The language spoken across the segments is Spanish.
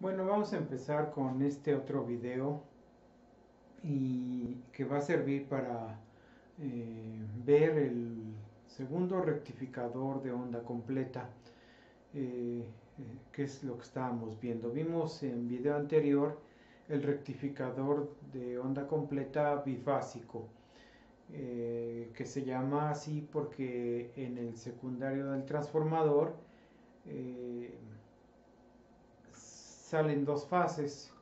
Bueno, vamos a empezar con este otro video y que va a servir para ver el segundo rectificador de onda completa, que es lo que estábamos viendo. Vimos en video anterior el rectificador de onda completa bifásico, que se llama así porque en el secundario del transformador eh, salen dos fases.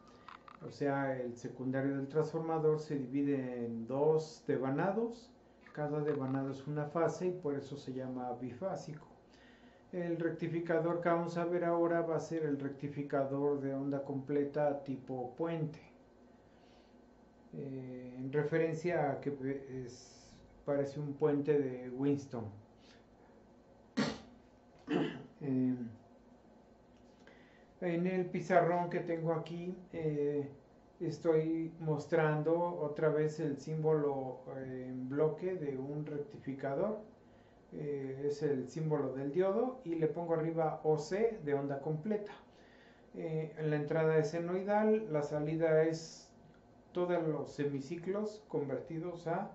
O sea, el secundario del transformador se divide en dos devanados. Cada devanado es una fase y por eso se llama bifásico. El rectificador que vamos a ver ahora va a ser el rectificador de onda completa tipo puente. En referencia a que parece un puente de Winston. Eh, En el pizarrón que tengo aquí estoy mostrando otra vez el símbolo en bloque de un rectificador. Es el símbolo del diodo y le pongo arriba OC de onda completa. La entrada es senoidal, la salida es todos los semiciclos convertidos a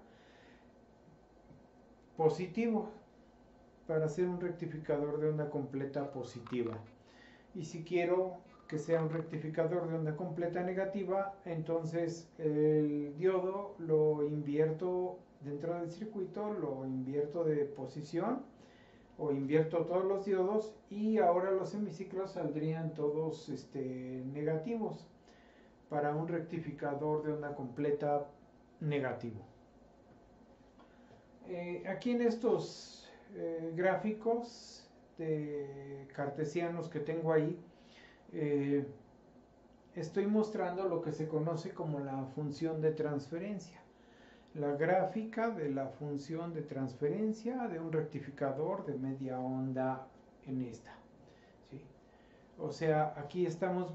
positivo para hacer un rectificador de onda completa positiva. Y si quiero que sea un rectificador de onda completa negativa, entonces el diodo lo invierto dentro del circuito, lo invierto de posición o invierto todos los diodos y ahora los semiciclos saldrían todos negativos para un rectificador de onda completa negativo. Aquí en estos gráficos cartesianos que tengo ahí, estoy mostrando lo que se conoce como la función de transferencia, la gráfica de la función de transferencia de un rectificador de media onda en esta, ¿sí? O sea, aquí estamos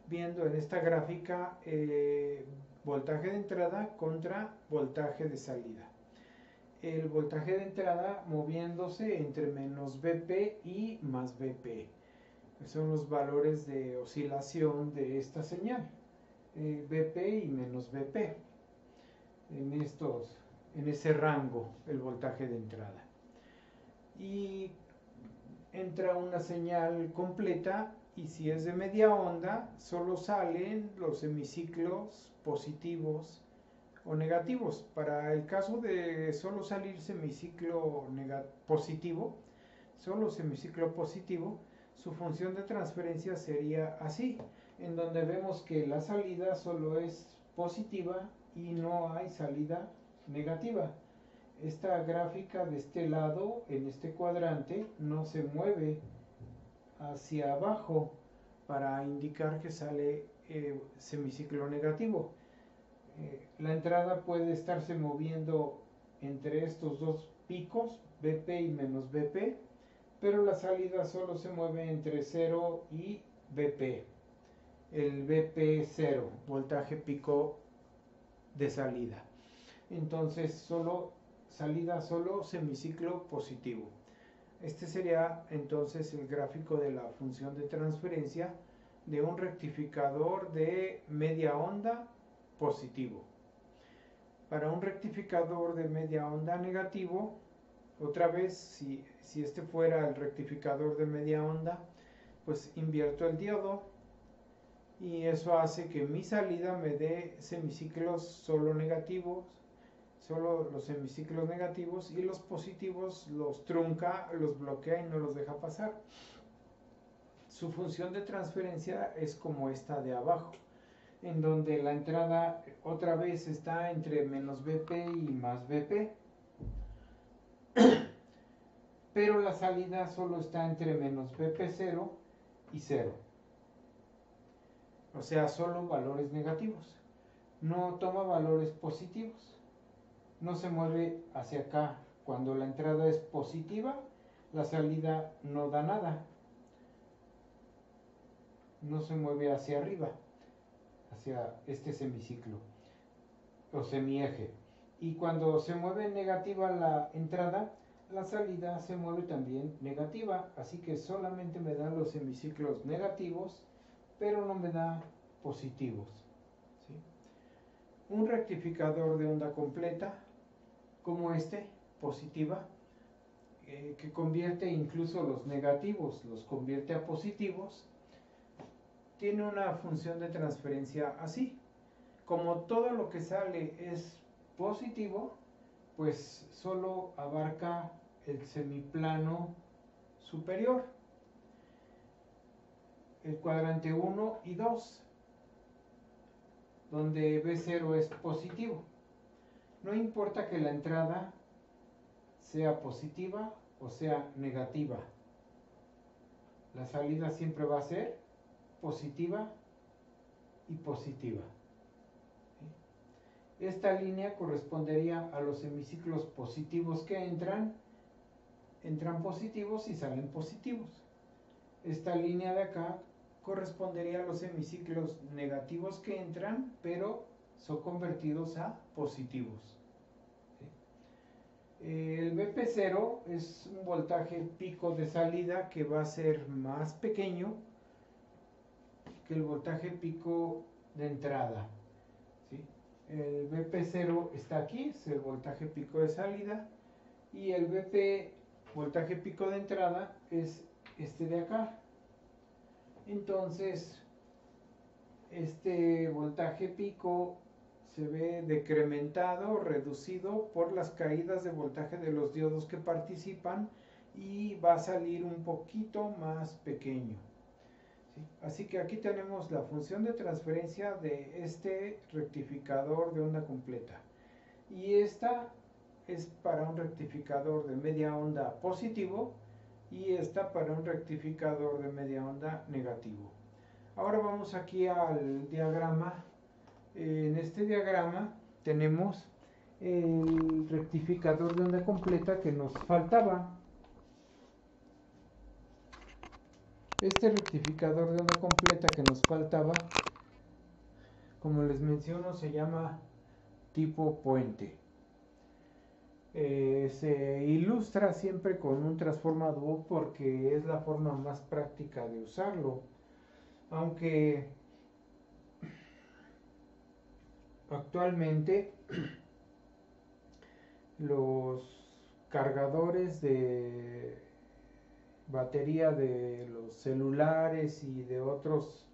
viendo en esta gráfica voltaje de entrada contra voltaje de salida. El voltaje de entrada moviéndose entre menos Vp y más Vp. Son los valores de oscilación de esta señal. Vp y menos Vp. En ese rango, el voltaje de entrada. Y entra una señal completa y si es de media onda, solo salen los semiciclos positivos o negativos. Para el caso de solo salir semiciclo positivo, solo semiciclo positivo, su función de transferencia sería así, en donde vemos que la salida solo es positiva y no hay salida negativa. Esta gráfica de este lado, en este cuadrante, no se mueve hacia abajo para indicar que sale semiciclo negativo. La entrada puede estarse moviendo entre estos dos picos, Vp y menos Vp, pero la salida solo se mueve entre 0 y Vp. El Vp 0, voltaje pico de salida. Entonces, salida solo semiciclo positivo. Este sería entonces el gráfico de la función de transferencia de un rectificador de media onda positivo. Para un rectificador de media onda negativo, otra vez, si este fuera el rectificador de media onda, pues invierto el diodo y eso hace que mi salida me dé semiciclos solo negativos, solo los semiciclos negativos, y los positivos los trunca, los bloquea y no los deja pasar. Su función de transferencia es como esta de abajo, en donde la entrada otra vez está entre menos Vp y más Vp, pero la salida solo está entre menos Vp0 y 0. O sea, solo valores negativos. No toma valores positivos. No se mueve hacia acá. Cuando la entrada es positiva, la salida no da nada. No se mueve hacia arriba, hacia este semiciclo o semieje. Y cuando se mueve negativa la entrada, la salida se mueve también negativa. Así que solamente me dan los semiciclos negativos pero no me da positivos, ¿sí? Un rectificador de onda completa, como este, positiva, que convierte incluso los negativos, los convierte a positivos, tiene una función de transferencia así. Como todo lo que sale es positivo, pues solo abarca el semiplano superior, el cuadrante 1 y 2, donde B0 es positivo. No importa que la entrada sea positiva o sea negativa, la salida siempre va a ser positiva y positiva. Esta línea correspondería a los semiciclos positivos que entran positivos y salen positivos. Esta línea de acá correspondería a los semiciclos negativos que entran, pero son convertidos a positivos. El BP0 es un voltaje pico de salida que va a ser más pequeño que el voltaje pico de entrada, ¿sí? El BP0 está aquí, es el voltaje pico de salida, y el BP, voltaje pico de entrada, es este de acá. Entonces, este voltaje pico se ve decrementado, reducido por las caídas de voltaje de los diodos que participan, y va a salir un poquito más pequeño, ¿sí? Así que aquí tenemos la función de transferencia de este rectificador de onda completa, y esta es para un rectificador de media onda positivo y esta para un rectificador de media onda negativo. Ahora vamos aquí al diagrama. En este diagrama tenemos el rectificador de onda completa que nos faltaba. Este rectificador de onda completa que nos faltaba, como les menciono, se llama tipo puente. Se ilustra siempre con un transformador porque es la forma más práctica de usarlo, aunque actualmente los cargadores de batería de los celulares y de otros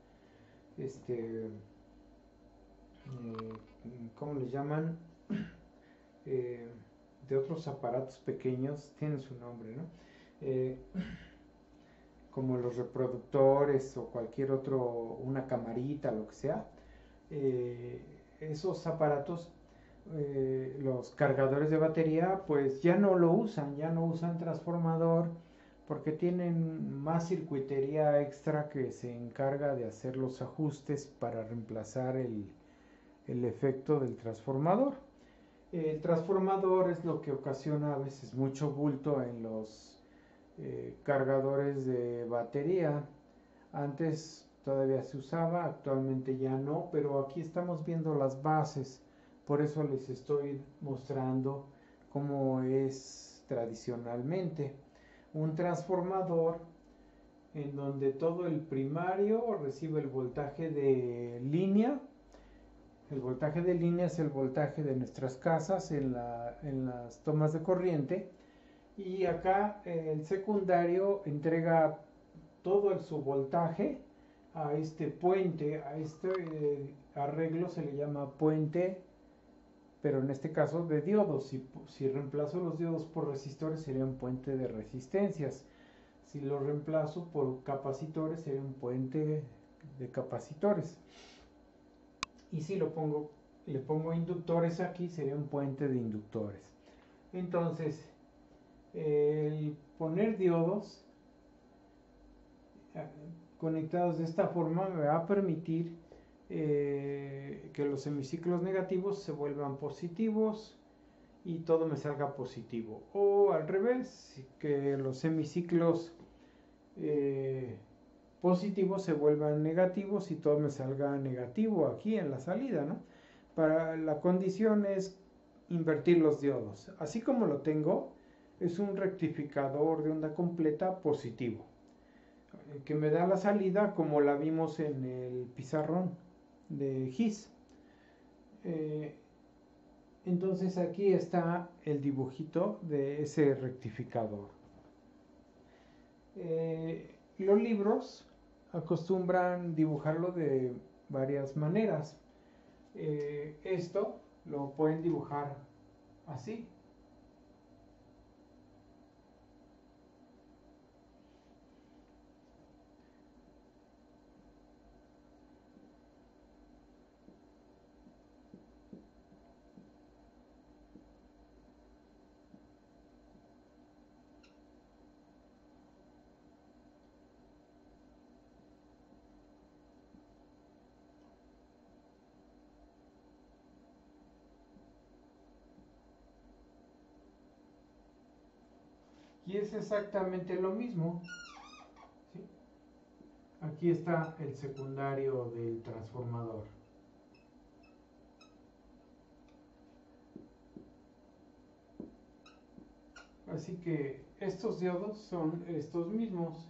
¿cómo les llaman? De otros aparatos pequeños, tienen su nombre, ¿no? Como los reproductores o cualquier otro, una camarita, lo que sea. Esos aparatos, los cargadores de batería, pues ya no lo usan, ya no usan transformador, porque tienen más circuitería extra que se encarga de hacer los ajustes para reemplazar el efecto del transformador. El transformador es lo que ocasiona a veces mucho bulto en los cargadores de batería. Antes todavía se usaba, actualmente ya no, pero aquí estamos viendo las bases, por eso les estoy mostrando cómo es tradicionalmente. Un transformador en donde todo el primario recibe el voltaje de línea. El voltaje de línea es el voltaje de nuestras casas en las tomas de corriente, y acá el secundario entrega todo su voltaje a este puente, a este arreglo se le llama puente, pero en este caso de diodos. Si reemplazo los diodos por resistores sería un puente de resistencias. Si lo reemplazo por capacitores sería un puente de capacitores. Y si le pongo inductores aquí, sería un puente de inductores. Entonces, el poner diodos conectados de esta forma me va a permitir que los semiciclos negativos se vuelvan positivos y todo me salga positivo. O al revés, que los semiciclos positivos se vuelvan negativos y todo me salga negativo aquí en la salida, ¿no? Para la condición es invertir los diodos. Así como lo tengo, es un rectificador de onda completa positivo. que me da la salida como la vimos en el pizarrón de GIS. Entonces aquí está el dibujito de ese rectificador. Los libros acostumbran dibujarlo de varias maneras. Esto lo pueden dibujar así. Y es exactamente lo mismo, ¿sí? Aquí está el secundario del transformador. Así que estos diodos son estos mismos.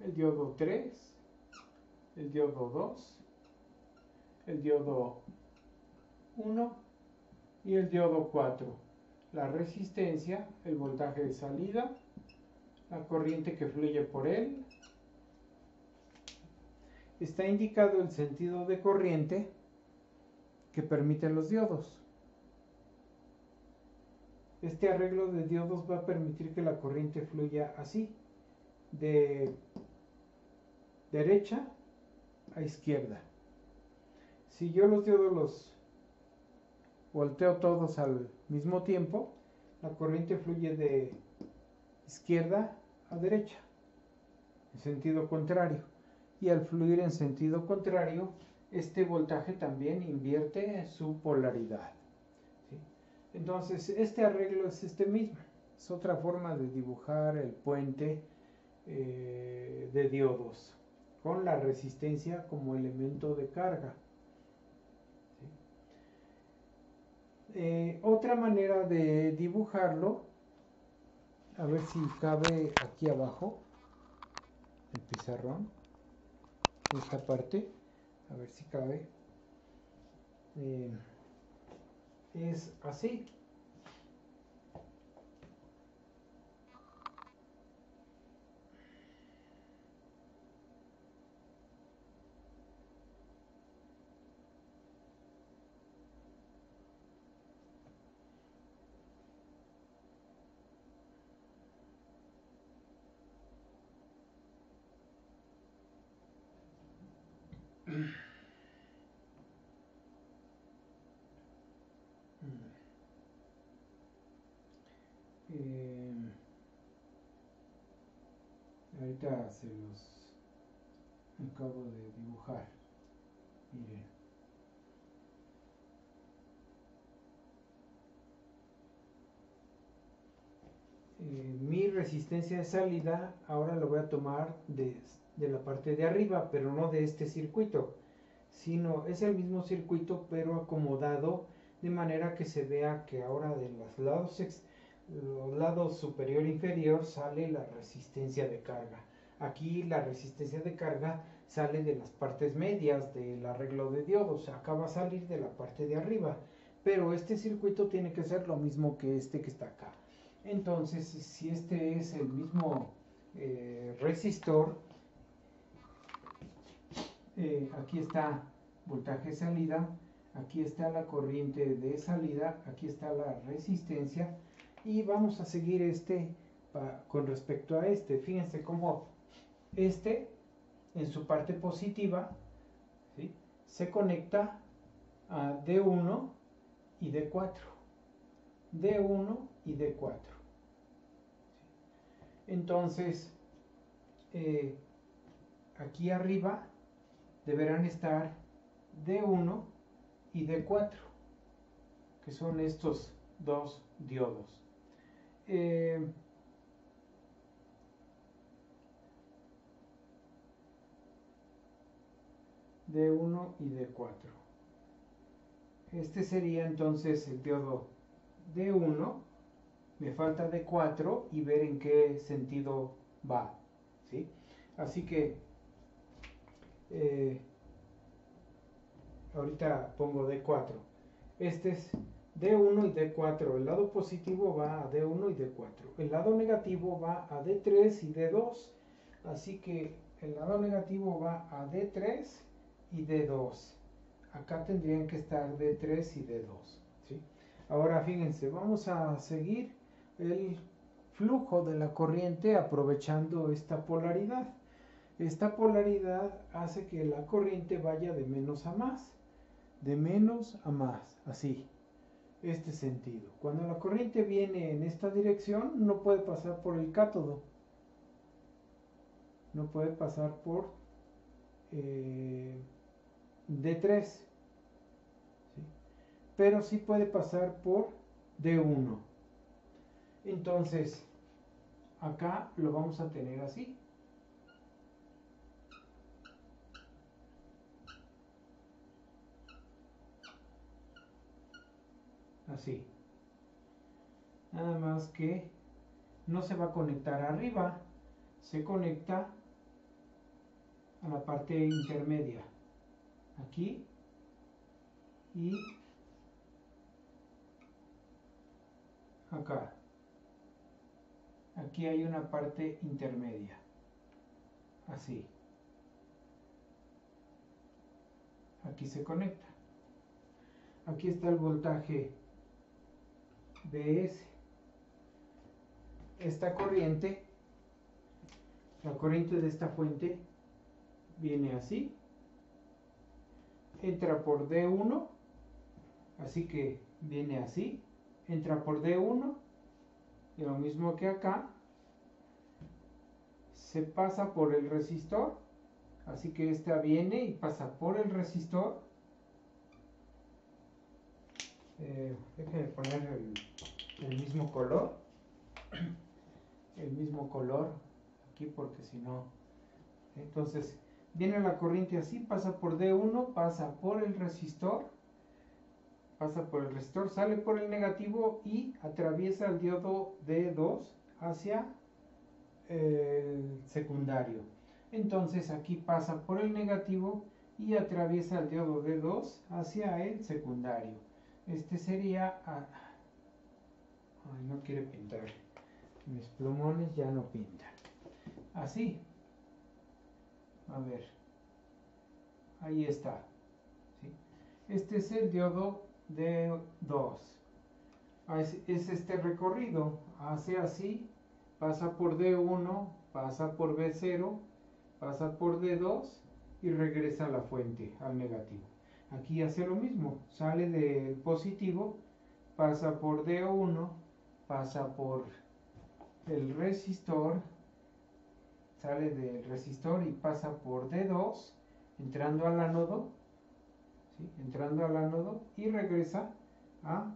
El diodo 3, el diodo 2, el diodo 1 y el diodo 4. La resistencia, el voltaje de salida, la corriente que fluye por él. Está indicado el sentido de corriente que permiten los diodos. Este arreglo de diodos va a permitir que la corriente fluya así, de derecha a izquierda. Si yo los diodos los volteo todos al mismo tiempo, la corriente fluye de izquierda a derecha, en sentido contrario. Y al fluir en sentido contrario, este voltaje también invierte su polaridad. ¿Sí? Entonces, este arreglo es este mismo. Es otra forma de dibujar el puente de diodos, con la resistencia como elemento de carga. ¿Sí? Otra manera de dibujarlo, a ver si cabe aquí abajo, el pizarrón, esta parte, a ver si cabe, es así. Ahorita se los acabo de dibujar. Miren. Mi resistencia de salida ahora lo voy a tomar de la parte de arriba, pero no de este circuito, sino es el mismo circuito pero acomodado de manera que se vea que ahora de los lados superior e inferior sale la resistencia de carga. Aquí la resistencia de carga sale de las partes medias del arreglo de diodos, acá va a salir de la parte de arriba, pero este circuito tiene que ser lo mismo que este que está acá. Entonces, si este es el mismo resistor, aquí está voltaje salida, aquí está la corriente de salida, aquí está la resistencia, y vamos a seguir con respecto a este. Fíjense cómo este en su parte positiva, ¿sí?, se conecta a D1 y D4, D1 y D4. Entonces, aquí arriba deberán estar D1 y D4, que son estos dos diodos. D1 y D4. Este sería entonces el diodo D1. Me falta D4 y ver en qué sentido va, ¿sí? Así que ahorita pongo D4. Este es D1 y D4. El lado positivo va a D1 y D4. El lado negativo va a D3 y D2. Así que el lado negativo va a D3 y D2. Acá tendrían que estar D3 y D2. ¿Sí? Ahora fíjense, vamos a seguir el flujo de la corriente aprovechando esta polaridad. Esta polaridad hace que la corriente vaya de menos a más. De menos a más, así. Este sentido. Cuando la corriente viene en esta dirección, no puede pasar por el cátodo. No puede pasar por D3. ¿Sí? Pero sí puede pasar por D1. Entonces, acá lo vamos a tener así. Así. Nada más que no se va a conectar arriba, se conecta a la parte intermedia. Aquí y acá. Aquí hay una parte intermedia. Así. Aquí se conecta. Aquí está el voltaje BS. Esta corriente, la corriente de esta fuente, viene así. Entra por D1. Así que viene así. Entra por D1. Y lo mismo que acá. Se pasa por el resistor. Así que esta viene y pasa por el resistor. Déjenme poner el mismo color. El mismo color aquí porque si no. Entonces viene la corriente así, pasa por D1, pasa por el resistor. Pasa por el resistor, sale por el negativo y atraviesa el diodo D2 hacia el secundario. Entonces aquí pasa por el negativo y atraviesa el diodo D2 hacia el secundario. Este sería... Ay, no quiere pintar. Mis plumones ya no pintan. Así. A ver. Ahí está. ¿Sí? Este es el diodo D2. Es este recorrido. Hace así. Pasa por D1. Pasa por B0. Pasa por D2. Y regresa a la fuente, al negativo. Aquí hace lo mismo. Sale del positivo. Pasa por D1. Pasa por el resistor, sale del resistor y pasa por D2, entrando al ánodo, ¿sí? Entrando al ánodo y regresa a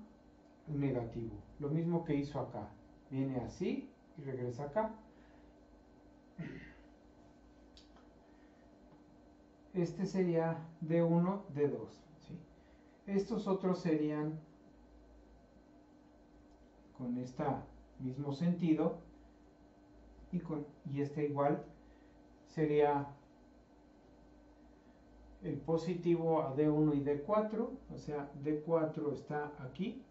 negativo. Lo mismo que hizo acá. Viene así y regresa acá. Este sería D1, D2. ¿Sí? Estos otros serían con este mismo sentido y este igual sería el positivo a D1 y D4, o sea D4 está aquí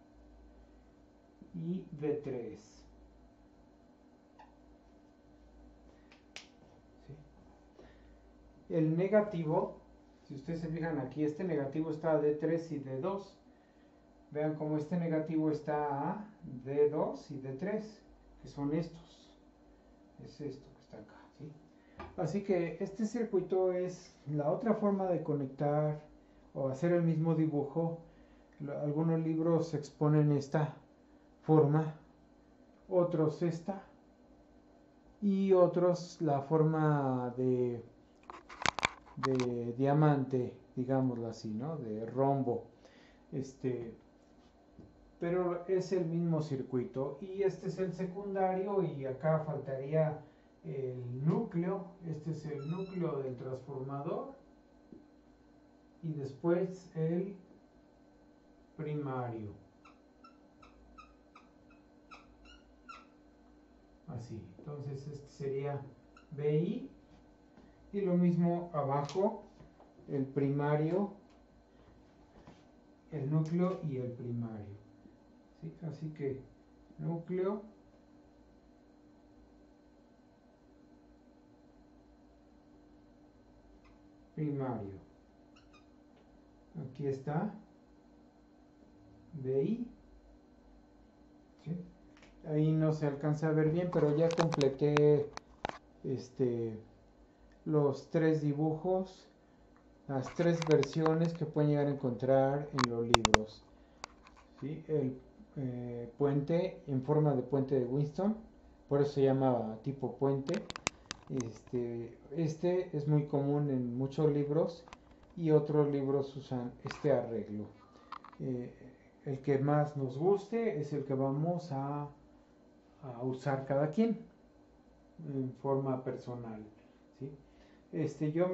y D3. ¿Sí? El negativo, si ustedes se fijan aquí, este negativo está a D3 y D2. Vean cómo este negativo está a D2 y D3, que son estos. Es esto que está acá, ¿sí? Así que este circuito es la otra forma de conectar o hacer el mismo dibujo. Algunos libros exponen esta forma, otros esta y otros la forma de diamante, digámoslo así, ¿no? De rombo. Pero es el mismo circuito y este es el secundario y acá faltaría el núcleo. Este es el núcleo del transformador y después el primario. Así, entonces este sería BI Y lo mismo abajo, el primario, el núcleo y el primario. ¿Sí? Así que núcleo, primario. Aquí está, BI. ¿Sí? Ahí no se alcanza a ver bien, pero ya completé los 3 dibujos, las 3 versiones que pueden llegar a encontrar en los libros. ¿Sí? El puente en forma de puente de Winston, por eso se llama tipo puente. Este es muy común en muchos libros y otros libros usan este arreglo. El que más nos guste es el que vamos a usar cada quien en forma personal. ¿Sí? Yo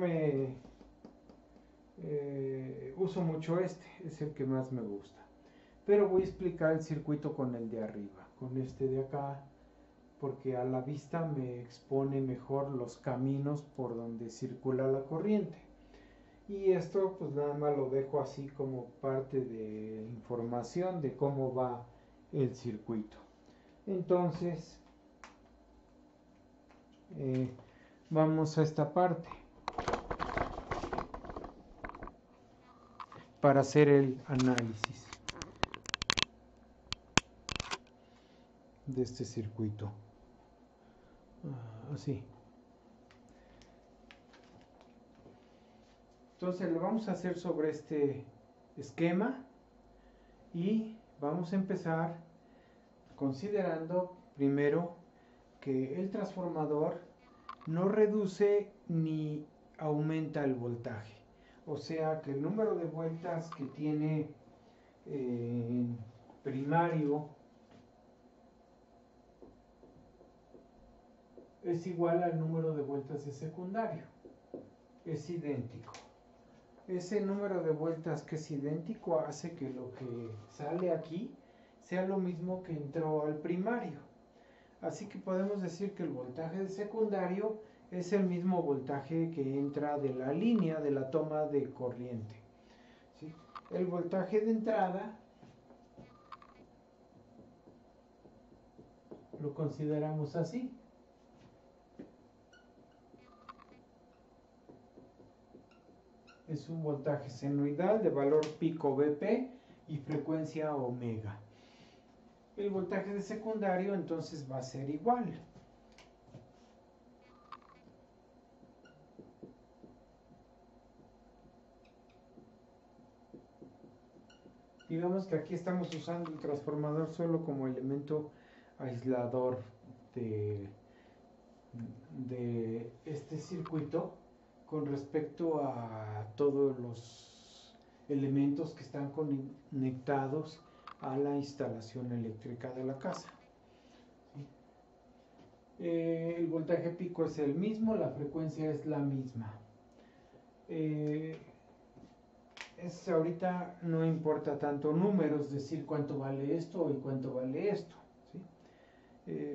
uso mucho es el que más me gusta. Pero voy a explicar el circuito con el de arriba, con este de acá, porque a la vista me expone mejor los caminos por donde circula la corriente. Y esto pues nada más lo dejo así como parte de información de cómo va el circuito. Entonces, vamos a esta parte para hacer el análisis de este circuito. Así. Entonces lo vamos a hacer sobre este esquema y vamos a empezar considerando primero que el transformador no reduce ni aumenta el voltaje. O sea que el número de vueltas que tiene primario es igual al número de vueltas de secundario. Es idéntico. Ese número de vueltas que es idéntico hace que lo que sale aquí sea lo mismo que entró al primario. Así que podemos decir que el voltaje de secundario es el mismo voltaje que entra de la línea de la toma de corriente. ¿Sí? El voltaje de entrada lo consideramos así. Es un voltaje senoidal de valor pico Vp y frecuencia omega. El voltaje de secundario entonces va a ser igual. Digamos que aquí estamos usando el transformador solo como elemento aislador de este circuito con respecto a todos los elementos que están conectados a la instalación eléctrica de la casa. El voltaje pico es el mismo, la frecuencia es la misma. Ahorita no importa tanto números, decir cuánto vale esto y cuánto vale esto. ¿Sí?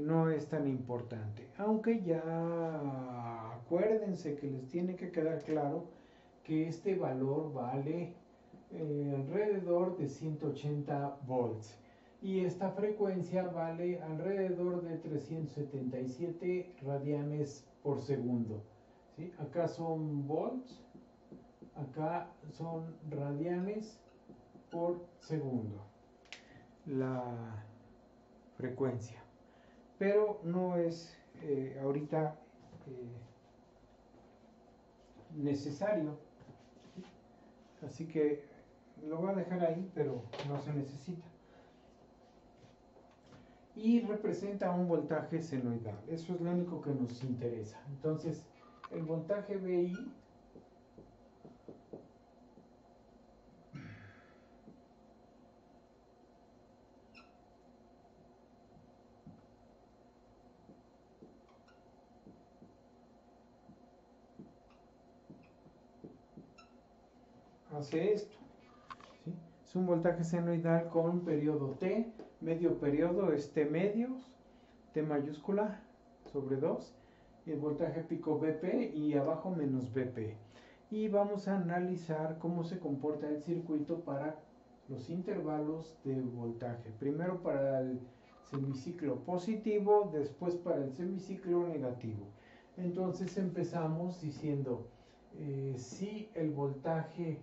No es tan importante. Aunque ya acuérdense que les tiene que quedar claro que este valor vale alrededor de 180 volts. Y esta frecuencia vale alrededor de 377 radianes por segundo. ¿Sí? Acá son volts, acá son radianes por segundo. La frecuencia. Pero no es ahorita necesario. Así que lo voy a dejar ahí, pero no se necesita. Y representa un voltaje senoidal. Eso es lo único que nos interesa. Entonces, el voltaje VI hace esto. ¿Sí? Es un voltaje senoidal con periodo T, medio periodo es T medios, T mayúscula sobre 2, el voltaje pico BP y abajo menos BP. Y vamos a analizar cómo se comporta el circuito para los intervalos de voltaje. Primero para el semiciclo positivo, después para el semiciclo negativo. Entonces empezamos diciendo, si el voltaje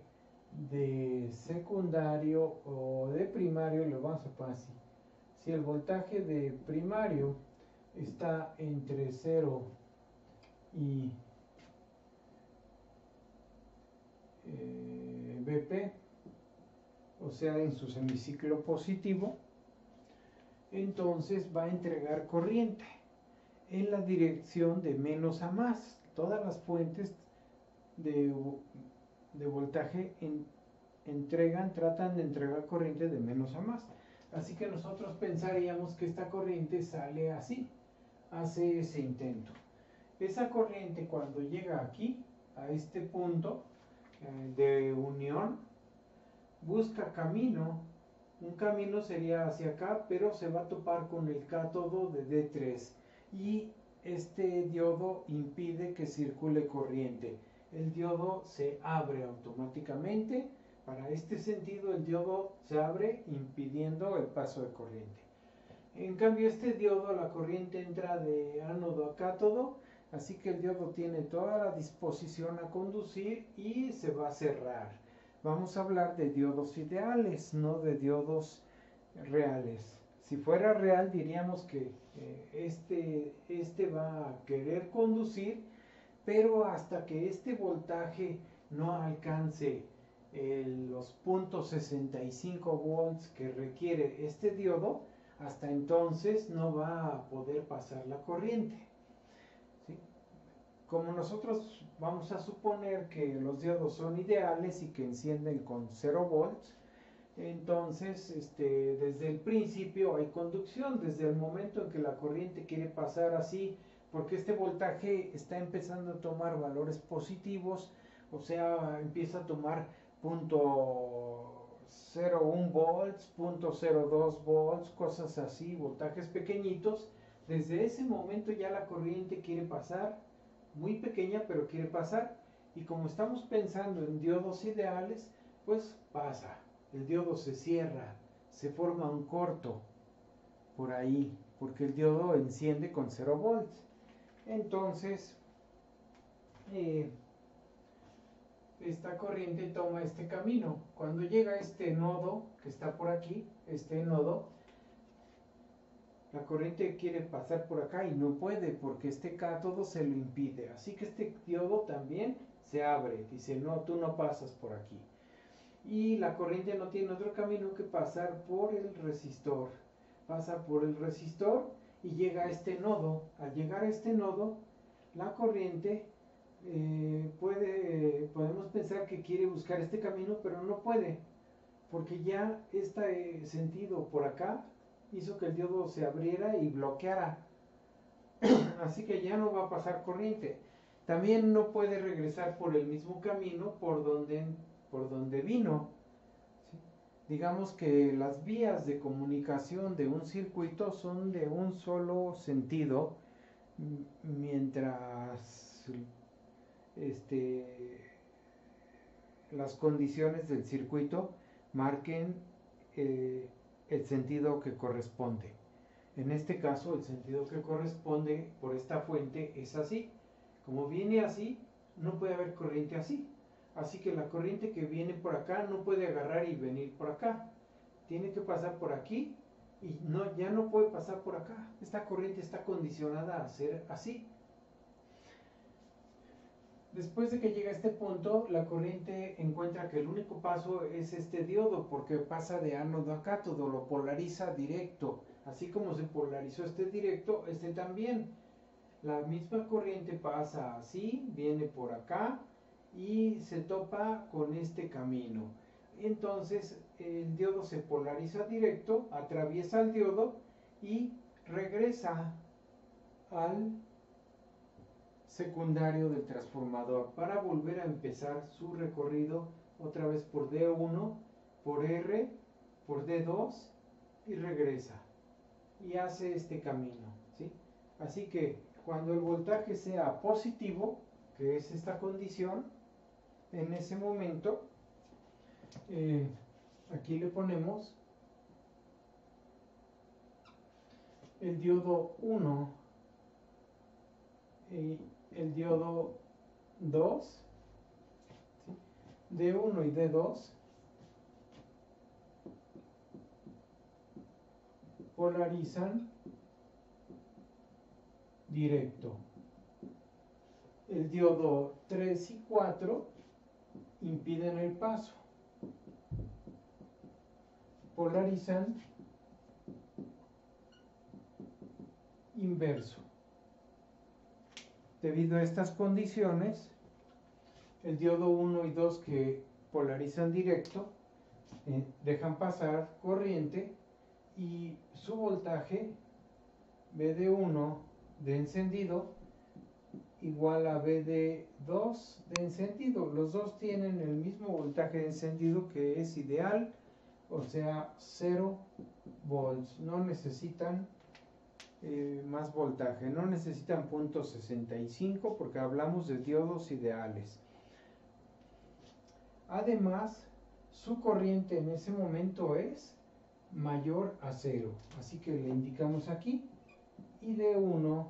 de secundario o de primario, lo vamos a poner así, si el voltaje de primario está entre 0 y BP, o sea en su semiciclo positivo, entonces va a entregar corriente en la dirección de menos a más. Todas las fuentes de voltaje tratan de entregar corriente de menos a más. Así que nosotros pensaríamos que esta corriente sale así, hace ese intento. Esa corriente cuando llega aquí, a este punto de unión, busca camino. Un camino sería hacia acá, pero se va a topar con el cátodo de D3 y este diodo impide que circule corriente. El diodo se abre automáticamente. Para este sentido, el diodo se abre impidiendo el paso de corriente. En cambio, este diodo, la corriente entra de ánodo a cátodo, así que el diodo tiene toda la disposición a conducir y se va a cerrar. Vamos a hablar de diodos ideales, no de diodos reales. Si fuera real, diríamos que este va a querer conducir, pero hasta que este voltaje no alcance los 0.65 volts que requiere este diodo, hasta entonces no va a poder pasar la corriente. ¿Sí? Como nosotros vamos a suponer que los diodos son ideales y que encienden con 0 volts, entonces desde el principio hay conducción, desde el momento en que la corriente quiere pasar así, porque este voltaje está empezando a tomar valores positivos, o sea, empieza a tomar 0.01 volts, 0.02 volts, cosas así, voltajes pequeñitos. Desde ese momento ya la corriente quiere pasar, muy pequeña, pero quiere pasar. Y como estamos pensando en diodos ideales, pues pasa. El diodo se cierra, se forma un corto por ahí, porque el diodo enciende con 0 volts. Entonces, esta corriente toma este camino. Cuando llega a este nodo que está por aquí, este nodo, la corriente quiere pasar por acá y no puede porque este cátodo se lo impide. Así que este diodo también se abre. Dice, no, tú no pasas por aquí. Y la corriente no tiene otro camino que pasar por el resistor. Pasa por el resistor y llega a este nodo. Al llegar a este nodo, la corriente podemos pensar que quiere buscar este camino, pero no puede, porque ya este sentido por acá hizo que el diodo se abriera y bloqueara. Así que ya no va a pasar corriente. También no puede regresar por el mismo camino por donde vino. ¿Sí? Digamos que las vías de comunicación de un circuito son de un solo sentido, mientras las condiciones del circuito marquen el sentido que corresponde. En este caso, el sentido que corresponde por esta fuente es así. Como viene así, no puede haber corriente así. Así que la corriente que viene por acá no puede agarrar y venir por acá. Tiene que pasar por aquí y ya no puede pasar por acá. Esta corriente está condicionada a ser así. Después de que llega a este punto, la corriente encuentra que el único paso es este diodo, porque pasa de ánodo a cátodo, lo polariza directo. Así como se polarizó este directo, este también. La misma corriente pasa así, viene por acá y se topa con este camino. Entonces el diodo se polariza directo, atraviesa el diodo y regresa al secundario del transformador para volver a empezar su recorrido otra vez por D1, por R, por D2 y regresa y hace este camino, ¿sí? Así que Cuando el voltaje sea positivo, que es esta condición, en ese momento, aquí le ponemos el diodo 1 y el diodo 2, ¿sí? D1 y D2 polarizan directo. El diodo 3 y 4 impiden el paso. Polarizan inverso. Debido a estas condiciones, el diodo 1 y 2 que polarizan directo dejan pasar corriente y su voltaje VD1 de encendido igual a VD2 de encendido. Los dos tienen el mismo voltaje de encendido, que es ideal, o sea 0 volts. No necesitan más voltaje, no necesitan .65 porque hablamos de diodos ideales. Además, su corriente en ese momento es mayor a 0, así que le indicamos aquí. Y D1,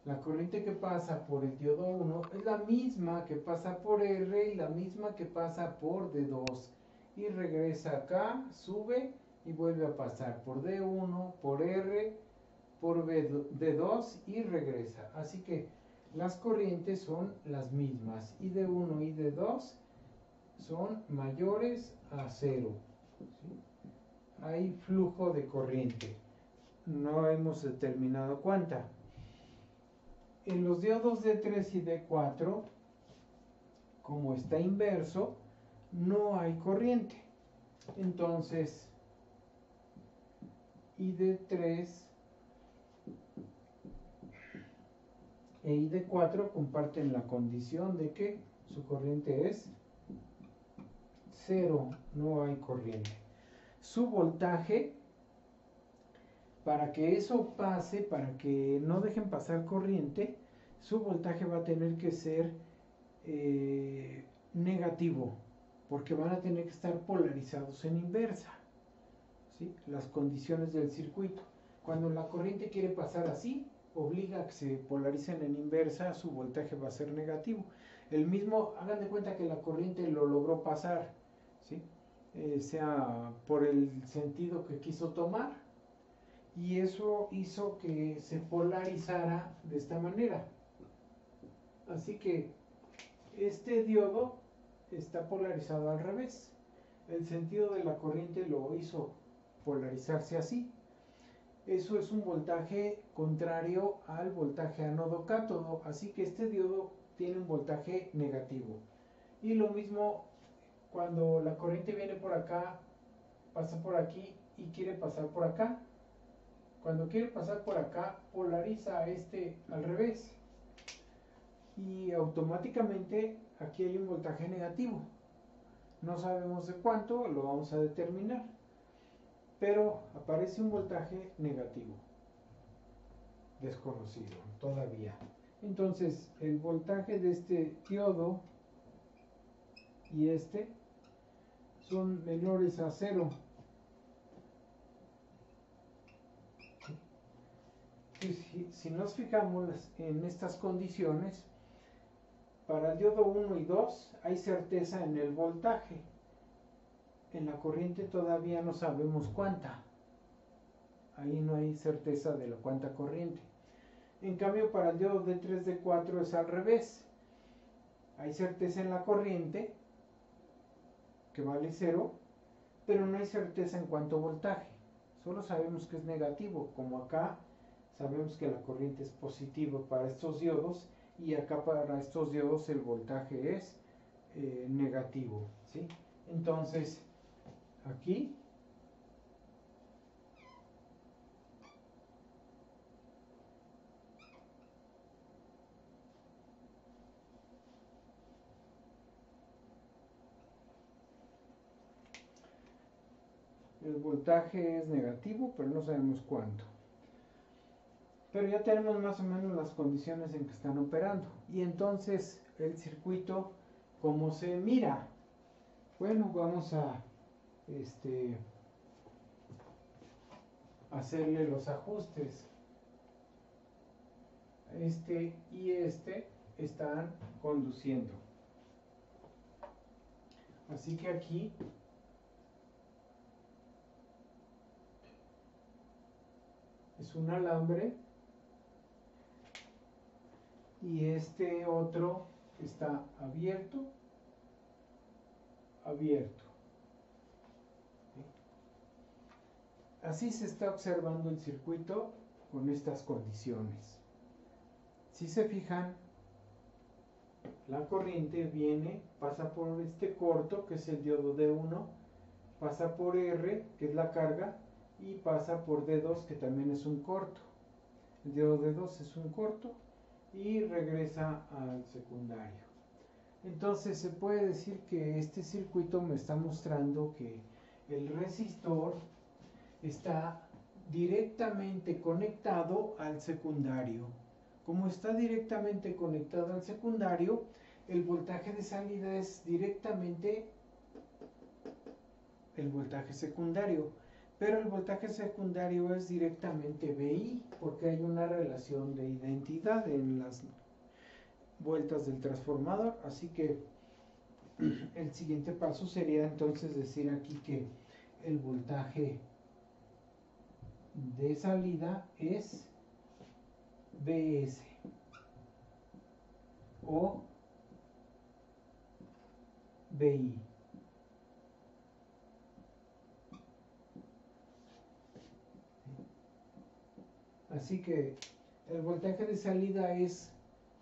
la corriente que pasa por el diodo 1 es la misma que pasa por R y la misma que pasa por D2, y regresa acá, sube y vuelve a pasar por D1, por R, por D2 y regresa. Así que las corrientes son las mismas, y D1 y D2 son mayores a 0, ¿sí? Hay flujo de corriente, no hemos determinado cuánta. En los diodos D3 y D4, como está inverso, no hay corriente. Entonces, ID3 e ID4 comparten la condición de que su corriente es 0, no hay corriente. Su voltaje, para que eso pase, para que no dejen pasar corriente, su voltaje va a tener que ser negativo, porque van a tener que estar polarizados en inversa, ¿sí? Las condiciones del circuito. Cuando la corriente quiere pasar así, obliga a que se polaricen en inversa, su voltaje va a ser negativo. El mismo, hagan de cuenta que la corriente lo logró pasar, ¿sí? Sea por el sentido que quiso tomar, y eso hizo que se polarizara de esta manera. Así que este diodo está polarizado al revés. El sentido de la corriente lo hizo polarizarse así. Eso es un voltaje contrario al voltaje ánodo-cátodo, así que este diodo tiene un voltaje negativo. Y lo mismo cuando la corriente viene por acá, pasa por aquí y quiere pasar por acá. Cuando quiere pasar por acá, polariza a este al revés. Y automáticamente aquí hay un voltaje negativo. No sabemos de cuánto, lo vamos a determinar. Pero aparece un voltaje negativo, desconocido todavía. Entonces, el voltaje de este diodo y este son menores a 0. Si nos fijamos en estas condiciones, para el diodo 1 y 2 hay certeza en el voltaje. En la corriente todavía no sabemos cuánta. Ahí no hay certeza de la cuánta corriente. En cambio, para el diodo D3, D4 es al revés. Hay certeza en la corriente, que vale 0, pero no hay certeza en cuánto voltaje. Solo sabemos que es negativo, como acá sabemos que la corriente es positiva para estos diodos, y acá para estos diodos el voltaje es negativo, ¿sí? Entonces, aquí el voltaje es negativo, pero no sabemos cuánto. Pero ya tenemos más o menos las condiciones en que están operando. Y entonces el circuito, ¿cómo se mira? Bueno, vamos a hacerle los ajustes. Este y este están conduciendo. Así que aquí es un alambre y este otro está abierto, abierto. Así se está observando el circuito con estas condiciones. Si se fijan, la corriente viene, pasa por este corto, que es el diodo D1, pasa por R, que es la carga, y pasa por D2, que también es un corto. El diodo D2 es un corto y regresa al secundario. Entonces se puede decir que este circuito me está mostrando que el resistor está directamente conectado al secundario. Como está directamente conectado al secundario, el voltaje de salida es directamente el voltaje secundario, pero el voltaje secundario es directamente VI, porque hay una relación de identidad en las vueltas del transformador. Así que el siguiente paso sería entonces decir aquí que el voltaje de salida es Vs o VI. Así que el voltaje de salida es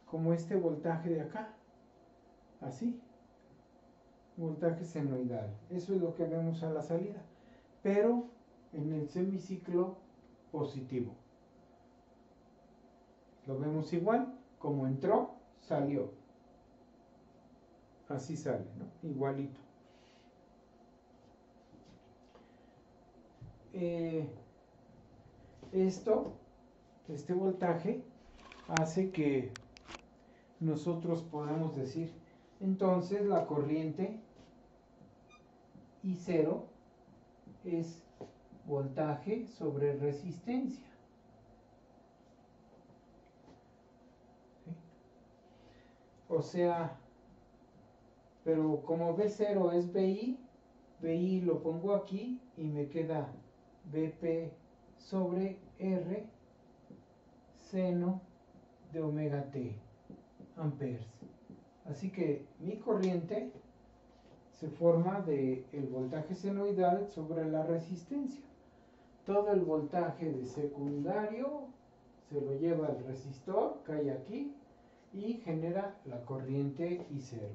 como este voltaje de acá, así, voltaje senoidal. Eso es lo que vemos a la salida, pero en el semiciclo positivo. Lo vemos igual, como entró, salió. Así sale, ¿no? Igualito. Este voltaje hace que nosotros podamos decir, entonces la corriente I0 es voltaje sobre resistencia. ¿Sí? O sea, pero como V0 es VI, VI lo pongo aquí y me queda Vp sobre R seno de omega t amperes. Así que mi corriente se forma del voltaje senoidal sobre la resistencia. Todo el voltaje de secundario se lo lleva el resistor, cae aquí y genera la corriente I0.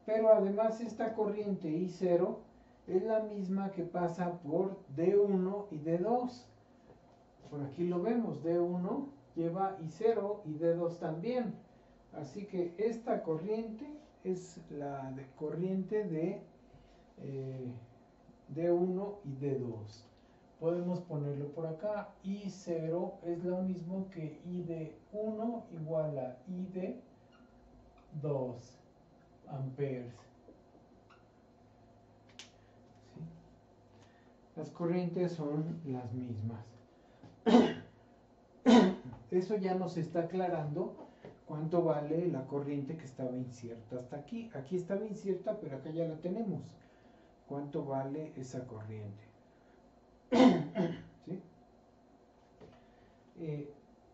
Pero además esta corriente I0 es la misma que pasa por D1 y D2. Por aquí lo vemos, D1 lleva I0 y D2 también. Así que esta corriente es la corriente de D1 y D2. Podemos ponerlo por acá. I0 es lo mismo que I de 1 igual a I de 2 amperes. ¿Sí? Las corrientes son las mismas. Eso ya nos está aclarando cuánto vale la corriente que estaba incierta hasta aquí. Aquí estaba incierta, pero acá ya la tenemos. ¿Cuánto vale esa corriente? ¿Sí?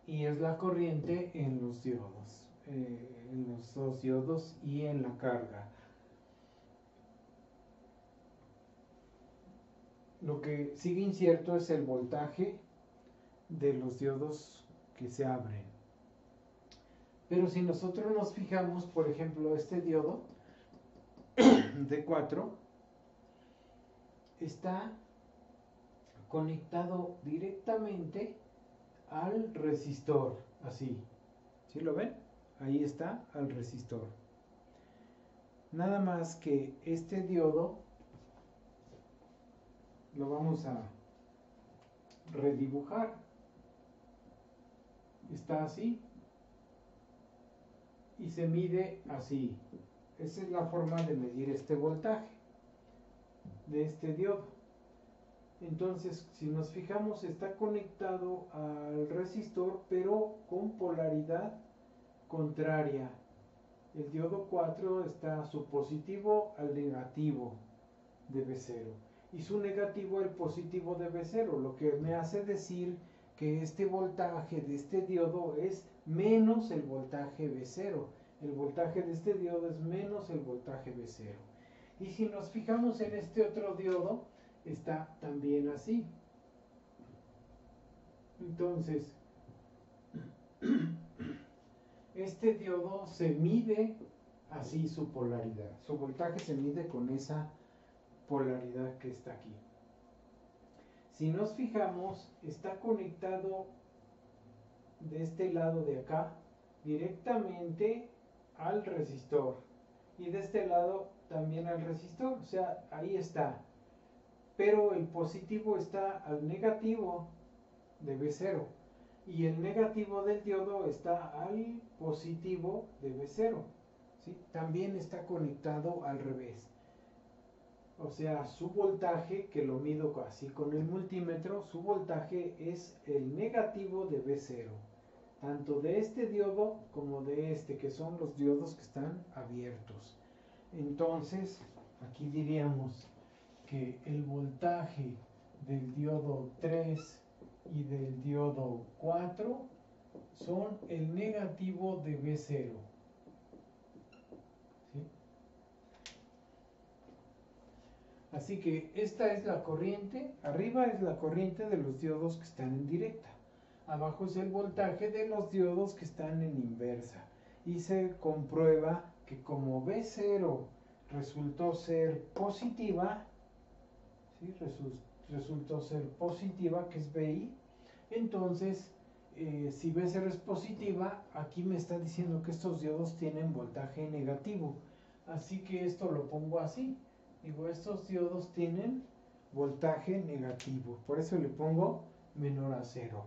Y es la corriente en los diodos, en los dos diodos y en la carga. Lo que sigue incierto es el voltaje de los diodos que se abren. Pero si nosotros nos fijamos, por ejemplo, este diodo D4 está conectado directamente al resistor, así. ¿Sí lo ven? Ahí está, al resistor. Nada más que este diodo lo vamos a redibujar. está así y se mide así. Esa es la forma de medir este voltaje de este diodo. Entonces, si nos fijamos, está conectado al resistor, pero con polaridad contraria. El diodo 4 está su positivo al negativo de B0 y su negativo al positivo de B0, lo que me hace decir que este voltaje de este diodo es menos el voltaje B0. El voltaje de este diodo es menos el voltaje B0. Y si nos fijamos en este otro diodo, está también así. Entonces, este diodo se mide así su polaridad. Su voltaje se mide con esa polaridad que está aquí. Si nos fijamos, está conectado de este lado de acá directamente al resistor y de este lado también al resistor, o sea, ahí está. Pero el positivo está al negativo de B0 y el negativo del diodo está al positivo de B0, ¿sí? También está conectado al revés. O sea, su voltaje, que lo mido así con el multímetro, su voltaje es el negativo de B0, tanto de este diodo como de este, que son los diodos que están abiertos. Entonces, aquí diríamos que el voltaje del diodo 3 y del diodo 4 son el negativo de B0. ¿Sí? Así que esta es la corriente, arriba es la corriente de los diodos que están en directa, abajo es el voltaje de los diodos que están en inversa. Y se comprueba que como B0 resultó ser positiva, ¿sí? Resultó ser positiva, que es BI, entonces si B0 es positiva, aquí me está diciendo que estos diodos tienen voltaje negativo, así que esto lo pongo así, digo, estos diodos tienen voltaje negativo, por eso le pongo menor a 0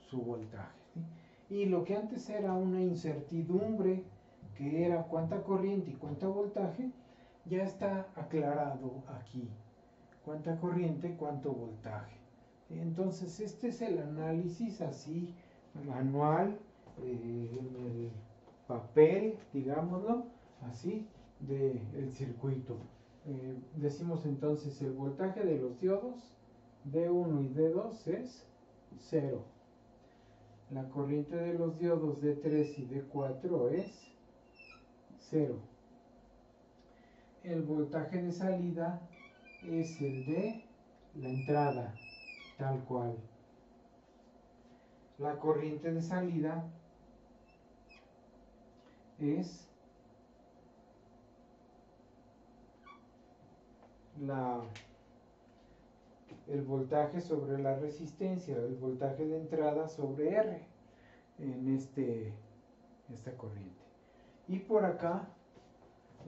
su voltaje, ¿sí? Y lo que antes era una incertidumbre, que era cuánta corriente y cuánto voltaje, ya está aclarado aquí. Cuánta corriente, cuánto voltaje. Entonces, este es el análisis así manual, en el papel, digámoslo, así, del circuito. Decimos entonces el voltaje de los diodos D1 y D2 es 0. La corriente de los diodos D3 y D4 es 0. El voltaje de salida es el de la entrada, tal cual. La corriente de salida es el voltaje sobre la resistencia, el voltaje de entrada sobre R en esta corriente. Y por acá,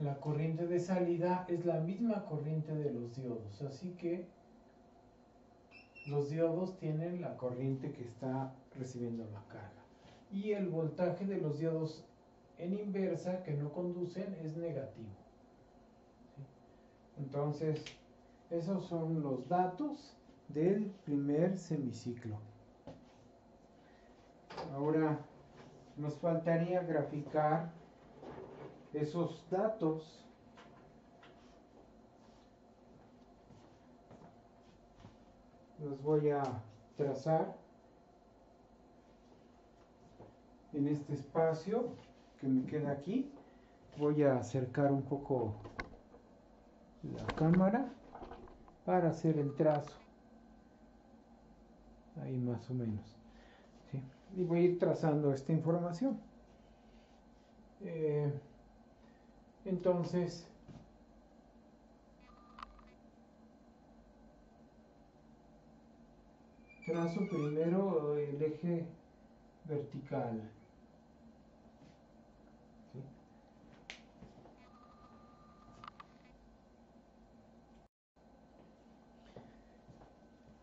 la corriente de salida es la misma corriente de los diodos, así que los diodos tienen la corriente que está recibiendo la carga. Y el voltaje de los diodos en inversa, que no conducen, es negativo. ¿Sí? Entonces, esos son los datos del primer semiciclo. Ahora nos faltaría graficar esos datos. Los voy a trazar en este espacio que me queda aquí. Voy a acercar un poco la cámara para hacer el trazo. Ahí más o menos. ¿Sí? Y voy a ir trazando esta información. Entonces, trazo primero el eje vertical. ¿Sí?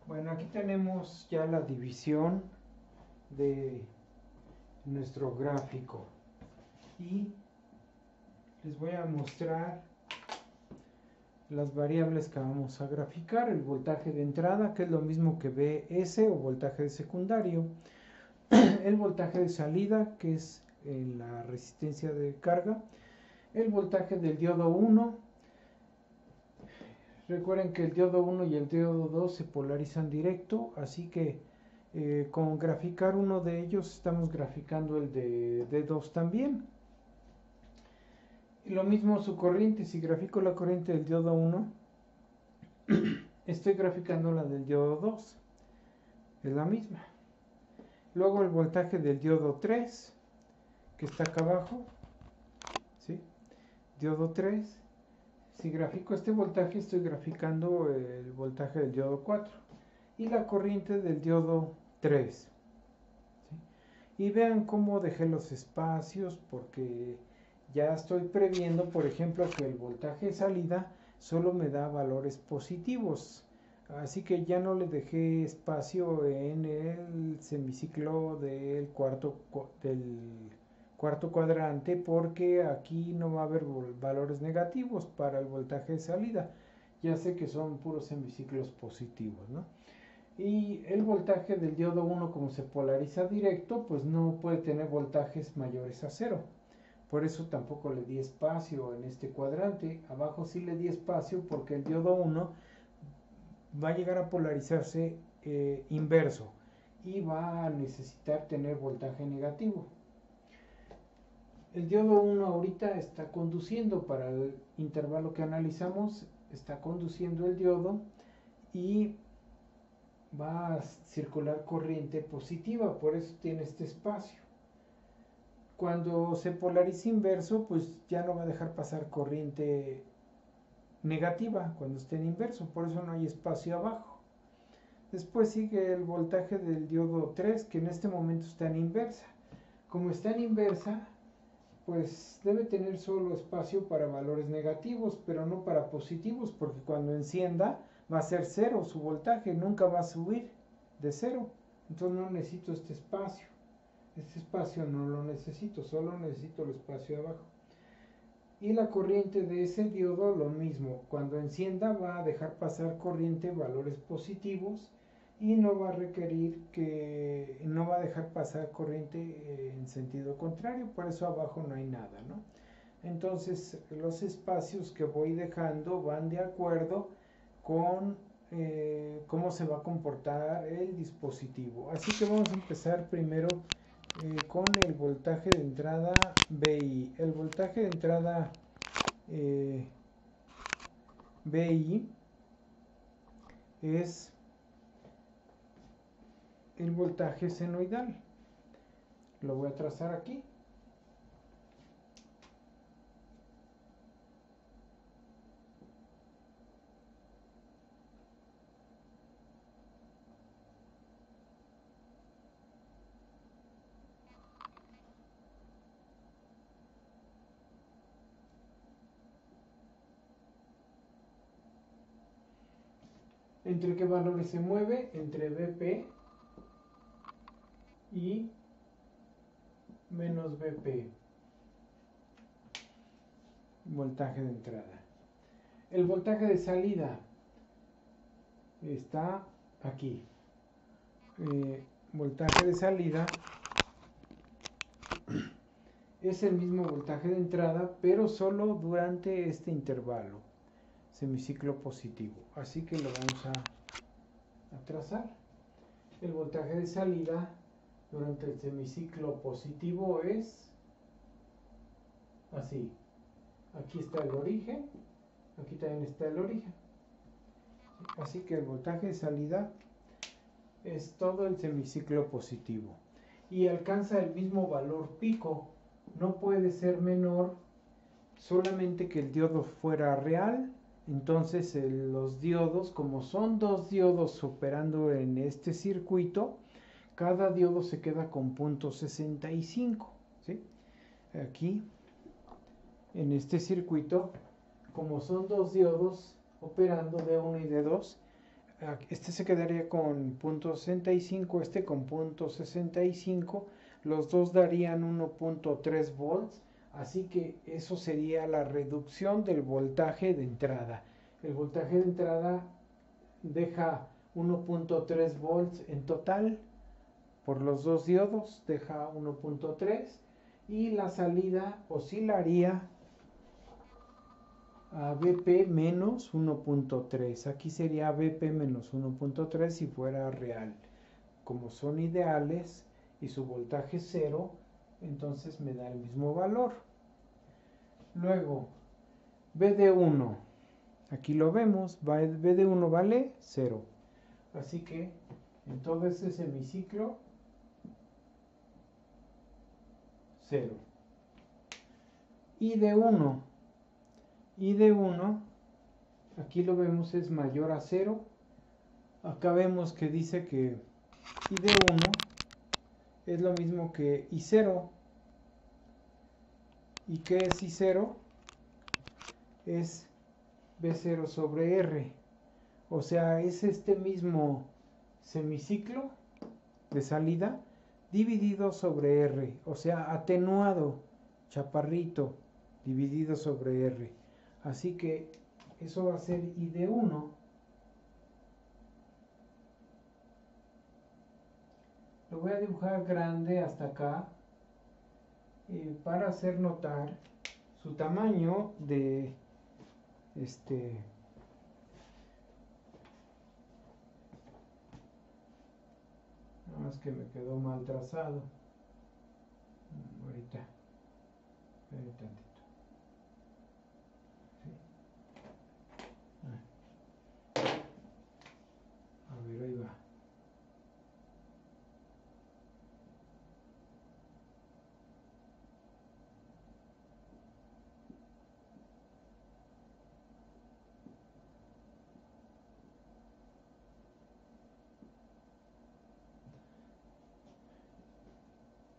Bueno, aquí tenemos ya la división de nuestro gráfico. Y les voy a mostrar las variables que vamos a graficar. El voltaje de entrada, que es lo mismo que Vs o voltaje de secundario. El voltaje de salida, que es la resistencia de carga. El voltaje del diodo 1. Recuerden que el diodo 1 y el diodo 2 se polarizan directo, así que con graficar uno de ellos estamos graficando el de D2 también. Y lo mismo su corriente, si grafico la corriente del diodo 1, estoy graficando la del diodo 2, es la misma. Luego el voltaje del diodo 3, que está acá abajo, ¿sí? Diodo 3. Si grafico este voltaje, estoy graficando el voltaje del diodo 4 y la corriente del diodo 3. ¿Sí? Y vean cómo dejé los espacios, porque ya estoy previendo, por ejemplo, que el voltaje de salida solo me da valores positivos. Así que ya no le dejé espacio en el semiciclo del cuarto cuadrante, porque aquí no va a haber valores negativos para el voltaje de salida. Ya sé que son puros semiciclos positivos, ¿no? Y el voltaje del diodo 1, como se polariza directo, pues no puede tener voltajes mayores a 0. Por eso tampoco le di espacio en este cuadrante. Abajo sí le di espacio porque el diodo 1 va a llegar a polarizarse inverso y va a necesitar tener voltaje negativo. El diodo 1 ahorita está conduciendo, para el intervalo que analizamos, está conduciendo el diodo y va a circular corriente positiva, por eso tiene este espacio. Cuando se polariza inverso, pues ya no va a dejar pasar corriente negativa cuando esté en inverso, por eso no hay espacio abajo. Después sigue el voltaje del diodo 3, que en este momento está en inversa. Como está en inversa, pues debe tener solo espacio para valores negativos, pero no para positivos, porque cuando encienda va a ser 0 su voltaje, nunca va a subir de 0. Entonces no necesito este espacio. Este espacio no lo necesito, solo necesito el espacio de abajo. Y la corriente de ese diodo lo mismo, cuando encienda va a dejar pasar corriente valores positivos y no va a no va a dejar pasar corriente en sentido contrario, por eso abajo no hay nada, ¿no? Entonces los espacios que voy dejando van de acuerdo con cómo se va a comportar el dispositivo. Así que vamos a empezar primero con el voltaje de entrada BI. El voltaje de entrada BI es el voltaje senoidal. Lo voy a trazar aquí. ¿Entre qué valores se mueve? Entre BP y menos BP. Voltaje de entrada. El voltaje de salida está aquí. Voltaje de salida es el mismo voltaje de entrada, pero solo durante este intervalo, semiciclo positivo. Así que lo vamos a trazar. El voltaje de salida durante el semiciclo positivo es así. Aquí está el origen, aquí también está el origen. Así que el voltaje de salida es todo el semiciclo positivo y alcanza el mismo valor pico. No puede ser menor, solamente que el diodo fuera real. Entonces los diodos, como son dos diodos operando en este circuito, cada diodo se queda con punto 65, ¿sí? Aquí, en este circuito, como son dos diodos operando D1 y D2, este se quedaría con punto 65, este con punto 65, los dos darían 1.3 volts, así que eso sería la reducción del voltaje de entrada. El voltaje de entrada deja 1.3 volts en total por los dos diodos, deja 1.3 y la salida oscilaría a Vp menos 1.3. Aquí sería Vp menos 1.3 si fuera real. Como son ideales y su voltaje es cero, entonces me da el mismo valor. Luego, Vd1, aquí lo vemos, Vd1 vale 0. Así que en todo este semiciclo, 0. ID1, aquí lo vemos es mayor a 0. Acá vemos que dice que ID1 es lo mismo que I0. ¿Y qué es I0? Es B0 sobre R. O sea, es este mismo semiciclo de salida dividido sobre R. O sea, atenuado, chaparrito, dividido sobre R. Así que eso va a ser ID1. Lo voy a dibujar grande hasta acá para hacer notar su tamaño de nada más que me quedó mal trazado. Ahorita, tantito. ¿Sí? A ver, ahí va.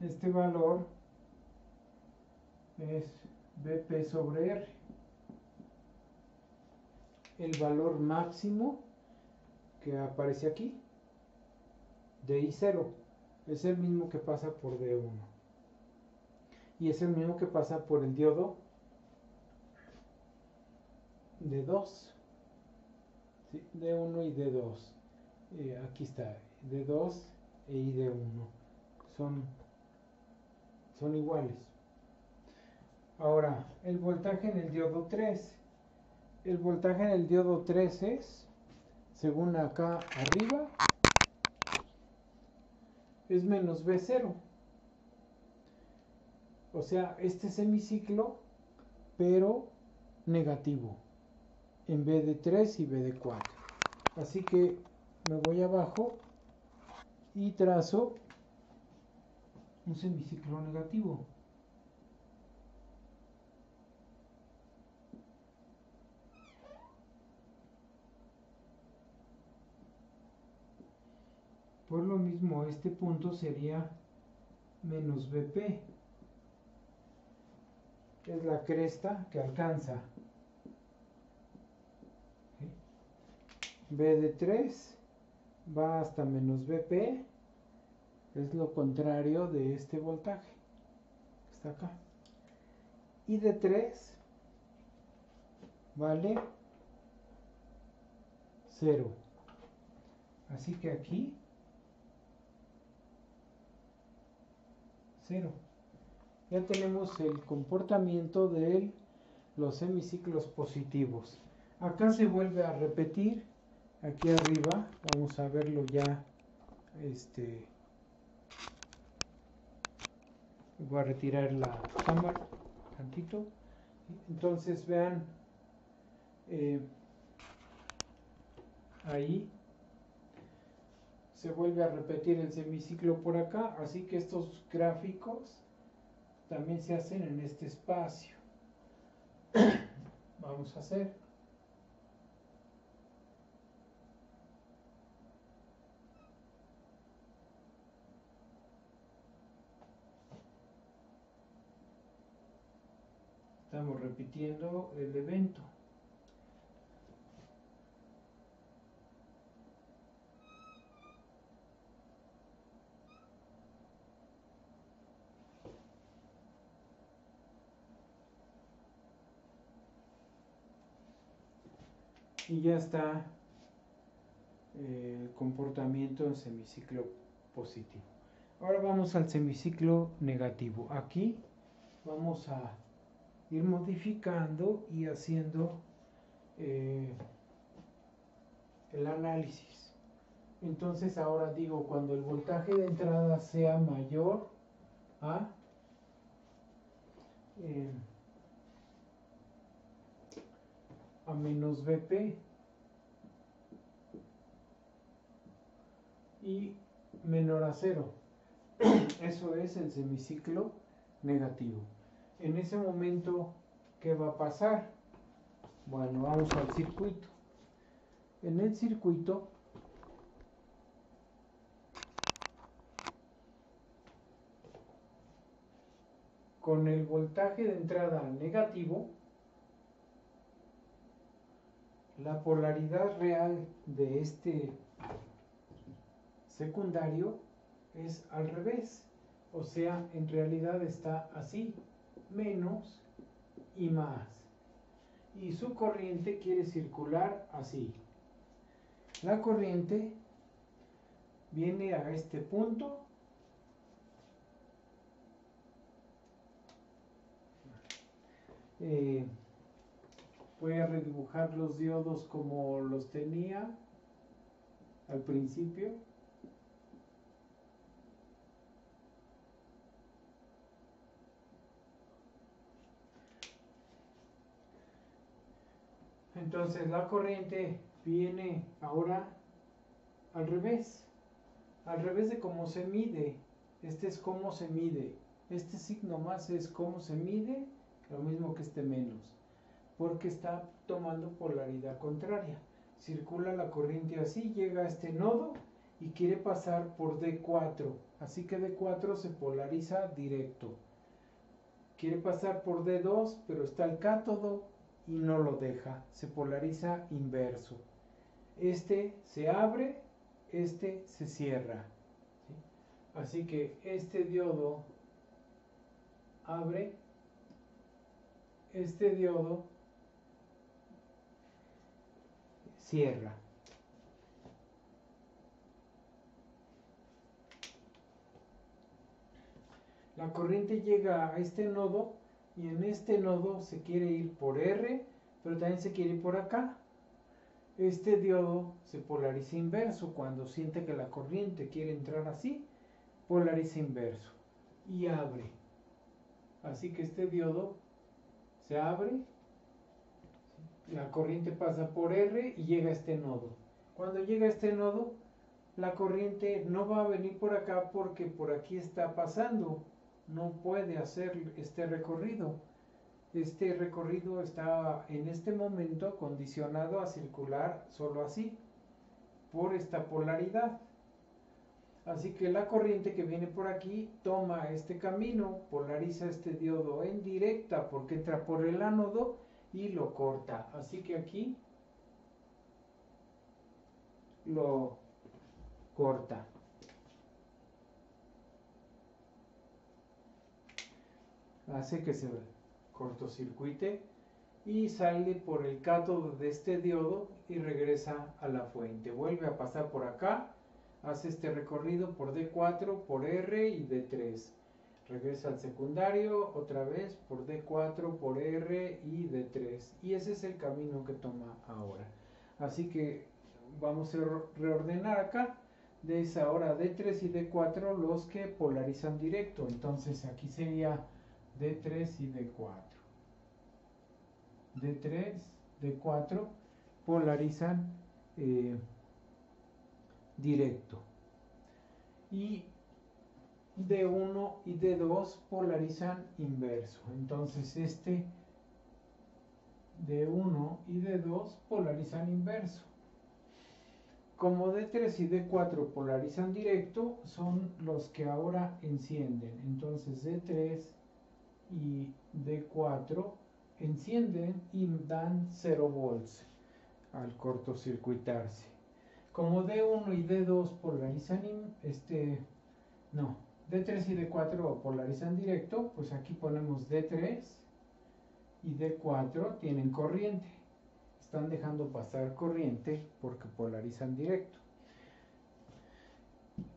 Este valor es Vp sobre R. El valor máximo que aparece aquí de I0 es el mismo que pasa por D1 y es el mismo que pasa por el diodo D2, ¿sí? D1 y D2. Aquí está D2 e ID1 son iguales. Ahora, el voltaje en el diodo 3. El voltaje en el diodo 3 es, según acá arriba, es menos V0. O sea, este semiciclo, pero negativo, en vez de 3 y B de 4. Así que me voy abajo y trazo un semiciclo negativo. Por lo mismo, este punto sería menos Vp. Es la cresta que alcanza. ¿Sí? B de 3 va hasta menos Vp. Es lo contrario de este voltaje. Está acá. Y de 3 vale 0. Así que aquí 0. Ya tenemos el comportamiento de los semiciclos positivos. Acá se vuelve a repetir. Aquí arriba vamos a verlo ya. Voy a retirar la cámara tantito. Entonces vean ahí se vuelve a repetir el semiciclo por acá, así que estos gráficos también se hacen en este espacio. Vamos a hacer. Estamos repitiendo el evento. y ya está el comportamiento en semiciclo positivo. Ahora vamos al semiciclo negativo. Aquí vamos a ir modificando y haciendo el análisis. Entonces ahora digo, cuando el voltaje de entrada sea mayor a menos Vp y menor a 0. Eso es el semiciclo negativo. En ese momento, ¿qué va a pasar? Bueno, vamos al circuito. En el circuito con el voltaje de entrada negativo, la polaridad real de este secundario es al revés. O sea, en realidad está así, menos y más. Y su corriente quiere circular así. La corriente viene a este punto voy a redibujar los diodos como los tenía al principio. Entonces la corriente viene ahora al revés de cómo se mide. Este es cómo se mide. Este signo más es cómo se mide, lo mismo que este menos, porque está tomando polaridad contraria. Circula la corriente así, llega a este nodo y quiere pasar por D4. Así que D4 se polariza directo. Quiere pasar por D2, pero está el cátodo y no lo deja. Se polariza inverso. Este se abre, este se cierra. ¿Sí? Así que este diodo abre, este diodo cierra. La corriente llega a este nodo y en este nodo se quiere ir por R, pero también se quiere ir por acá. Este diodo se polariza inverso cuando siente que la corriente quiere entrar así, polariza inverso y abre. Así que este diodo se abre, la corriente pasa por R y llega a este nodo. Cuando llega a este nodo, la corriente no va a venir por acá porque por aquí está pasando. No puede hacer este recorrido. Este recorrido está en este momento condicionado a circular solo así, por esta polaridad. Así que la corriente que viene por aquí toma este camino, polariza este diodo en directa porque entra por el ánodo y lo corta. Así que aquí lo corta. Hace que se cortocircuite y sale por el cátodo de este diodo y regresa a la fuente. Vuelve a pasar por acá, hace este recorrido por D4, por R y D3. Regresa al secundario otra vez por D4, por R y D3. Y ese es el camino que toma ahora. Así que vamos a reordenar acá. De esa hora D3 y D4 los que polarizan directo. Entonces aquí sería D3 y D4. D3, D4 polarizan directo. Y D1 y D2 polarizan inverso. Entonces este D1 y D2 polarizan inverso. Como D3 y D4 polarizan directo, son los que ahora encienden. Entonces D3 y D4 encienden y dan 0 volts al cortocircuitarse. Como D1 y D2 polarizan D3 y D4 polarizan directo, pues aquí ponemos D3 y D4 tienen corriente. están dejando pasar corriente porque polarizan directo.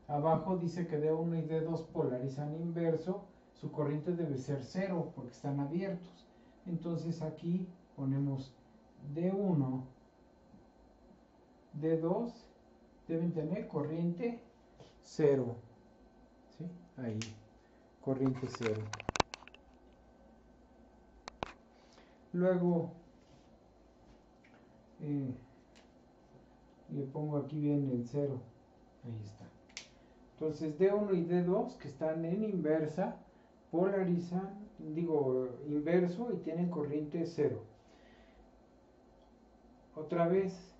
Abajo dice que D1 y D2 polarizan inverso, su corriente debe ser 0 porque están abiertos. Entonces aquí ponemos D1, D2 deben tener corriente 0. ¿Sí? Ahí, corriente 0. Luego le pongo aquí bien el 0. Ahí está. Entonces D1 y D2 que están en inversa polarizan, inverso y tienen corriente 0. Otra vez,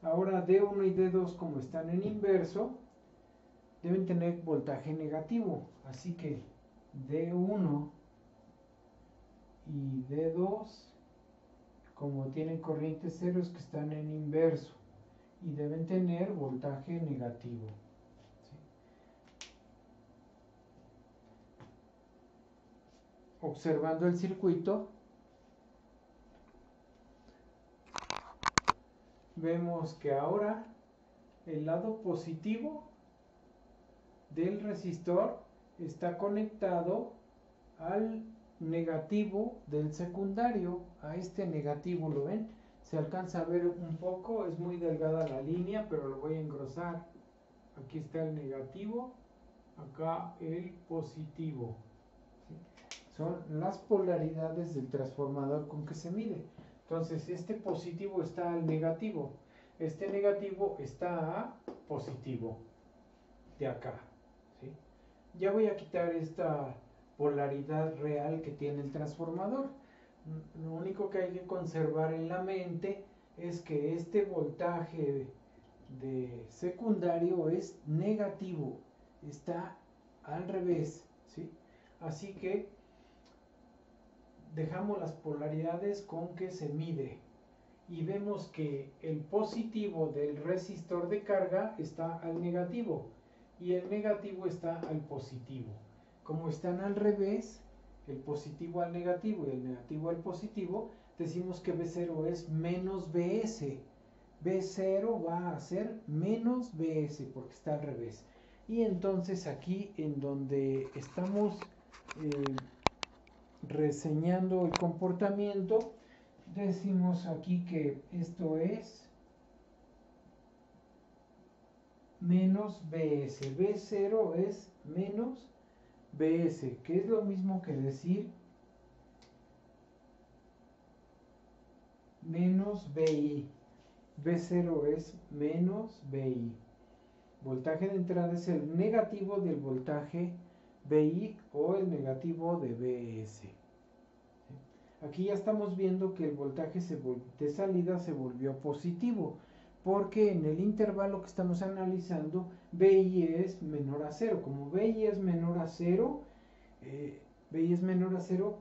ahora D1 y D2 como están en inverso deben tener voltaje negativo. Así que D1 y D2 como tienen corriente 0 es que están en inverso y deben tener voltaje negativo. Observando el circuito, vemos que ahora el lado positivo del resistor está conectado al negativo del secundario, a este negativo, ¿lo ven? Se alcanza a ver un poco, es muy delgada la línea, pero lo voy a engrosar. Aquí está el negativo, acá el positivo. ¿Sí? Son las polaridades del transformador con que se mide. Entonces, este positivo está al negativo, este negativo está a positivo, de acá. ¿Sí? Ya voy a quitar esta polaridad real que tiene el transformador. Lo único que hay que conservar en la mente es que este voltaje de secundario es negativo, está al revés, ¿sí? Así que dejamos las polaridades con que se mide y vemos que el positivo del resistor de carga está al negativo y el negativo está al positivo. Como están al revés, el positivo al negativo y el negativo al positivo, decimos que B0 es menos BS. B0 va a ser menos BS porque está al revés. Y entonces aquí en donde estamos reseñando el comportamiento, decimos aquí que esto es menos BS. B0 es menos BS, que es lo mismo que decir menos BI. B0 es menos BI. Voltaje de entrada es el negativo del voltaje BI o el negativo de BS. Aquí ya estamos viendo que el voltaje de salida se volvió positivo, porque en el intervalo que estamos analizando, BI es menor a 0. Como BI es menor a 0,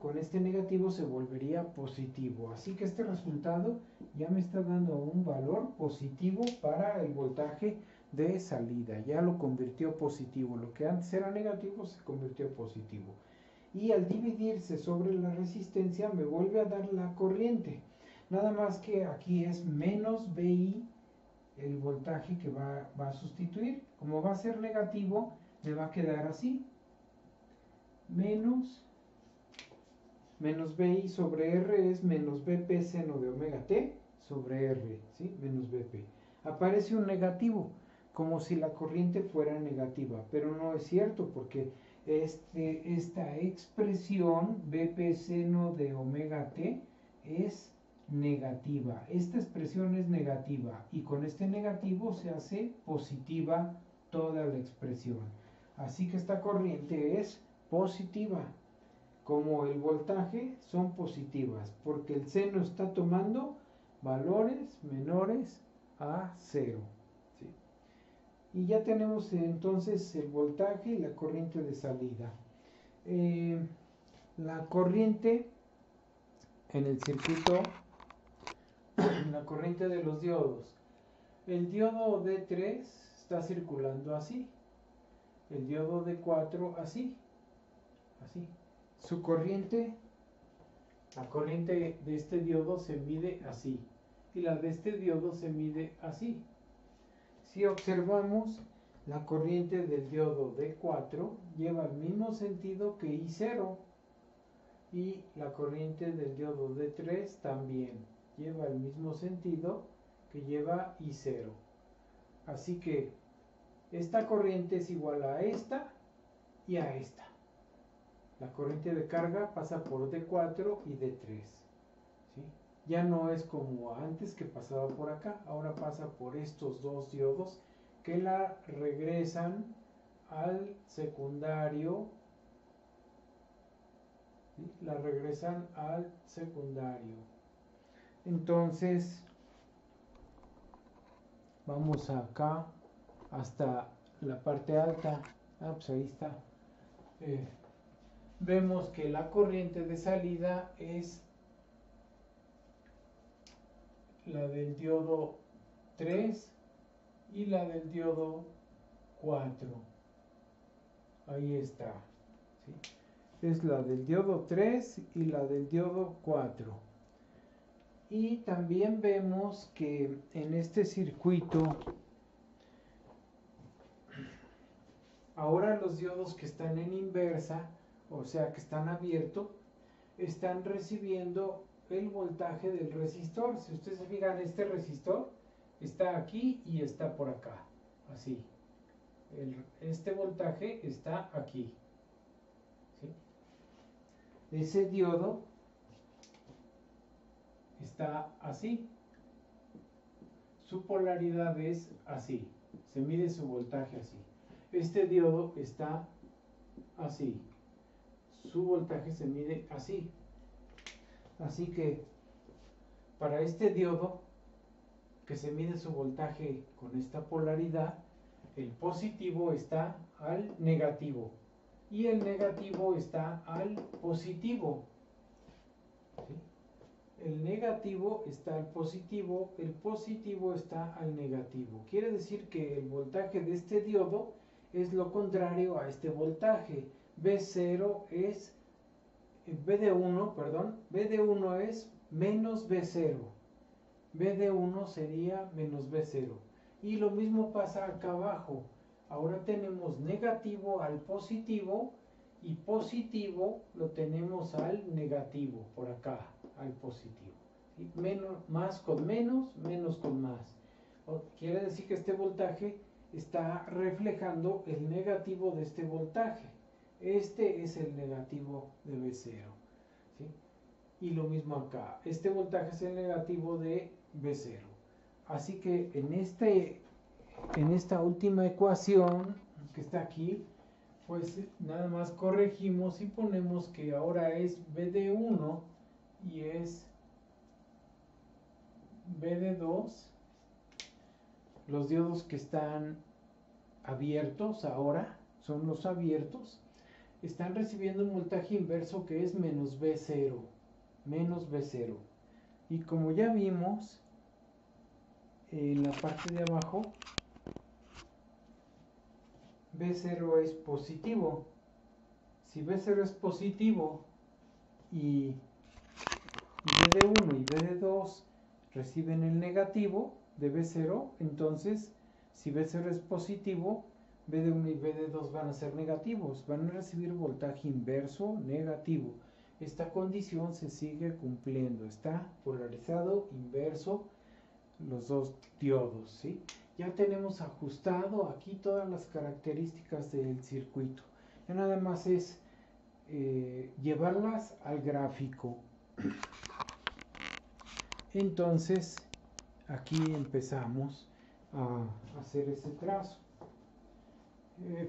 con este negativo se volvería positivo. Así que este resultado ya me está dando un valor positivo para el voltaje de salida. Ya lo convirtió positivo. Lo que antes era negativo se convirtió positivo. Y al dividirse sobre la resistencia me vuelve a dar la corriente. Nada más que aquí es menos BI el voltaje que va a sustituir. Como va a ser negativo, me va a quedar así. Menos BI sobre R es menos BP seno de omega T sobre R, ¿sí? Menos BP. Aparece un negativo, como si la corriente fuera negativa, pero no es cierto porque esta expresión BP seno de omega T es negativa. Esta expresión es negativa y con este negativo se hace positiva toda la expresión. Así que esta corriente es positiva. Como el voltaje son positivas porque el seno está tomando valores menores a 0. ¿Sí? Y ya tenemos entonces el voltaje y la corriente de salida. La corriente en el circuito, la corriente de los diodos. El diodo D3 está circulando así. El diodo D4 así. Así. Su corriente La corriente de este diodo se mide así y la de este diodo se mide así. Si observamos, la corriente del diodo D4 lleva el mismo sentido que I0 y la corriente del diodo D3 también lleva el mismo sentido que lleva I0. Así que esta corriente es igual a esta y a esta. La corriente de carga pasa por D4 y D3. ¿Sí? Ya no es como antes que pasaba por acá, ahora pasa por estos dos diodos que la regresan al secundario. ¿Sí? La regresan al secundario. Entonces, vamos acá hasta la parte alta. Pues ahí está. Vemos que la corriente de salida es la del diodo 3 y la del diodo 4. Ahí está. ¿Sí? Es la del diodo 3 y la del diodo 4. Y también vemos que en este circuito, ahora los diodos que están en inversa, o sea que están abiertos, están recibiendo el voltaje del resistor. Si ustedes se fijan, este resistor está aquí y está por acá, así. Este voltaje está aquí. ¿Sí? Ese diodo está así. Su polaridad es así. Se mide su voltaje así. Este diodo está así. Su voltaje se mide así. Así que para este diodo que se mide su voltaje con esta polaridad, el positivo está al negativo y el negativo está al positivo. ¿Sí? El negativo está al positivo, el positivo está al negativo. Quiere decir que el voltaje de este diodo es lo contrario a este voltaje. B0 es B de 1, perdón, B de 1 es menos B0. B de 1 sería menos B0. Y lo mismo pasa acá abajo. Ahora tenemos negativo al positivo y positivo lo tenemos al negativo, por acá, al positivo. ¿Sí? Más con menos, menos con más. Quiere decir que este voltaje está reflejando el negativo de este voltaje. Este es el negativo de B0. ¿Sí? Y lo mismo acá. Este voltaje es el negativo de B0. Así que en esta última ecuación que está aquí, pues nada más corregimos y ponemos que ahora es B de 1 y es B de 2. Los diodos que están abiertos ahora son los abiertos. Están recibiendo un voltaje inverso que es menos B0. Menos B0. Y como ya vimos, en la parte de abajo, B0 es positivo. Si B0 es positivo y B de 1 y B de 2 reciben el negativo de B0, entonces si B0 es positivo, B de 1 y B de 2 van a ser negativos, van a recibir voltaje inverso negativo. Esta condición se sigue cumpliendo, está polarizado inverso los dos diodos, ¿sí? Ya tenemos ajustado aquí todas las características del circuito. Ya nada más es llevarlas al gráfico. Entonces, aquí empezamos a hacer ese trazo.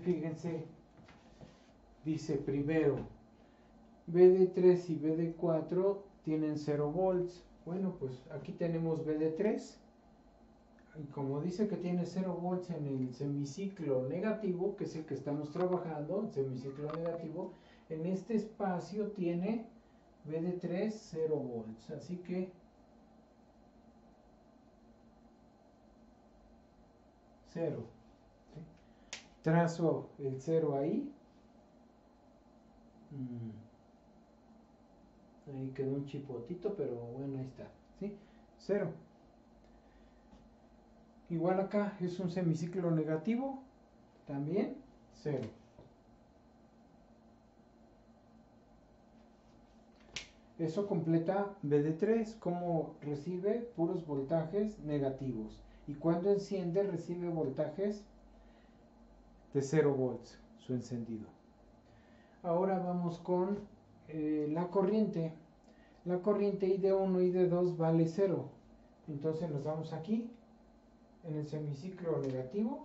Fíjense, dice primero, B de 3 y B de 4 tienen 0 volts. Bueno, pues aquí tenemos B de 3. Y como dice que tiene 0 volts en el semiciclo negativo, que es el que estamos trabajando, el semiciclo negativo, en este espacio tiene B de 3, 0 volts. Así que 0. ¿Sí? Trazo el 0 ahí. Ahí quedó un chipotito, pero bueno, ahí está, ¿sí? 0. Igual acá es un semiciclo negativo, también 0. Eso completa BD3, como recibe puros voltajes negativos. Y cuando enciende recibe voltajes de 0 volts, su encendido. Ahora vamos con la corriente. La corriente ID1 y ID2 vale 0. Entonces nos vamos aquí, en el semiciclo negativo,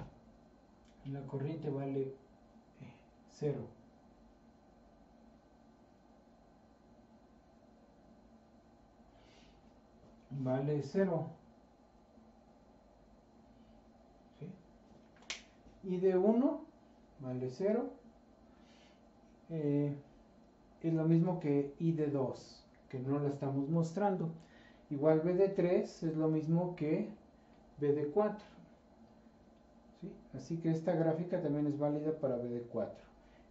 y la corriente vale 0. Vale 0. ¿Sí? ID1 vale 0. Es lo mismo que ID2, que no la estamos mostrando. Igual BD3 es lo mismo que BD4. ¿Sí? Así que esta gráfica también es válida para BD4.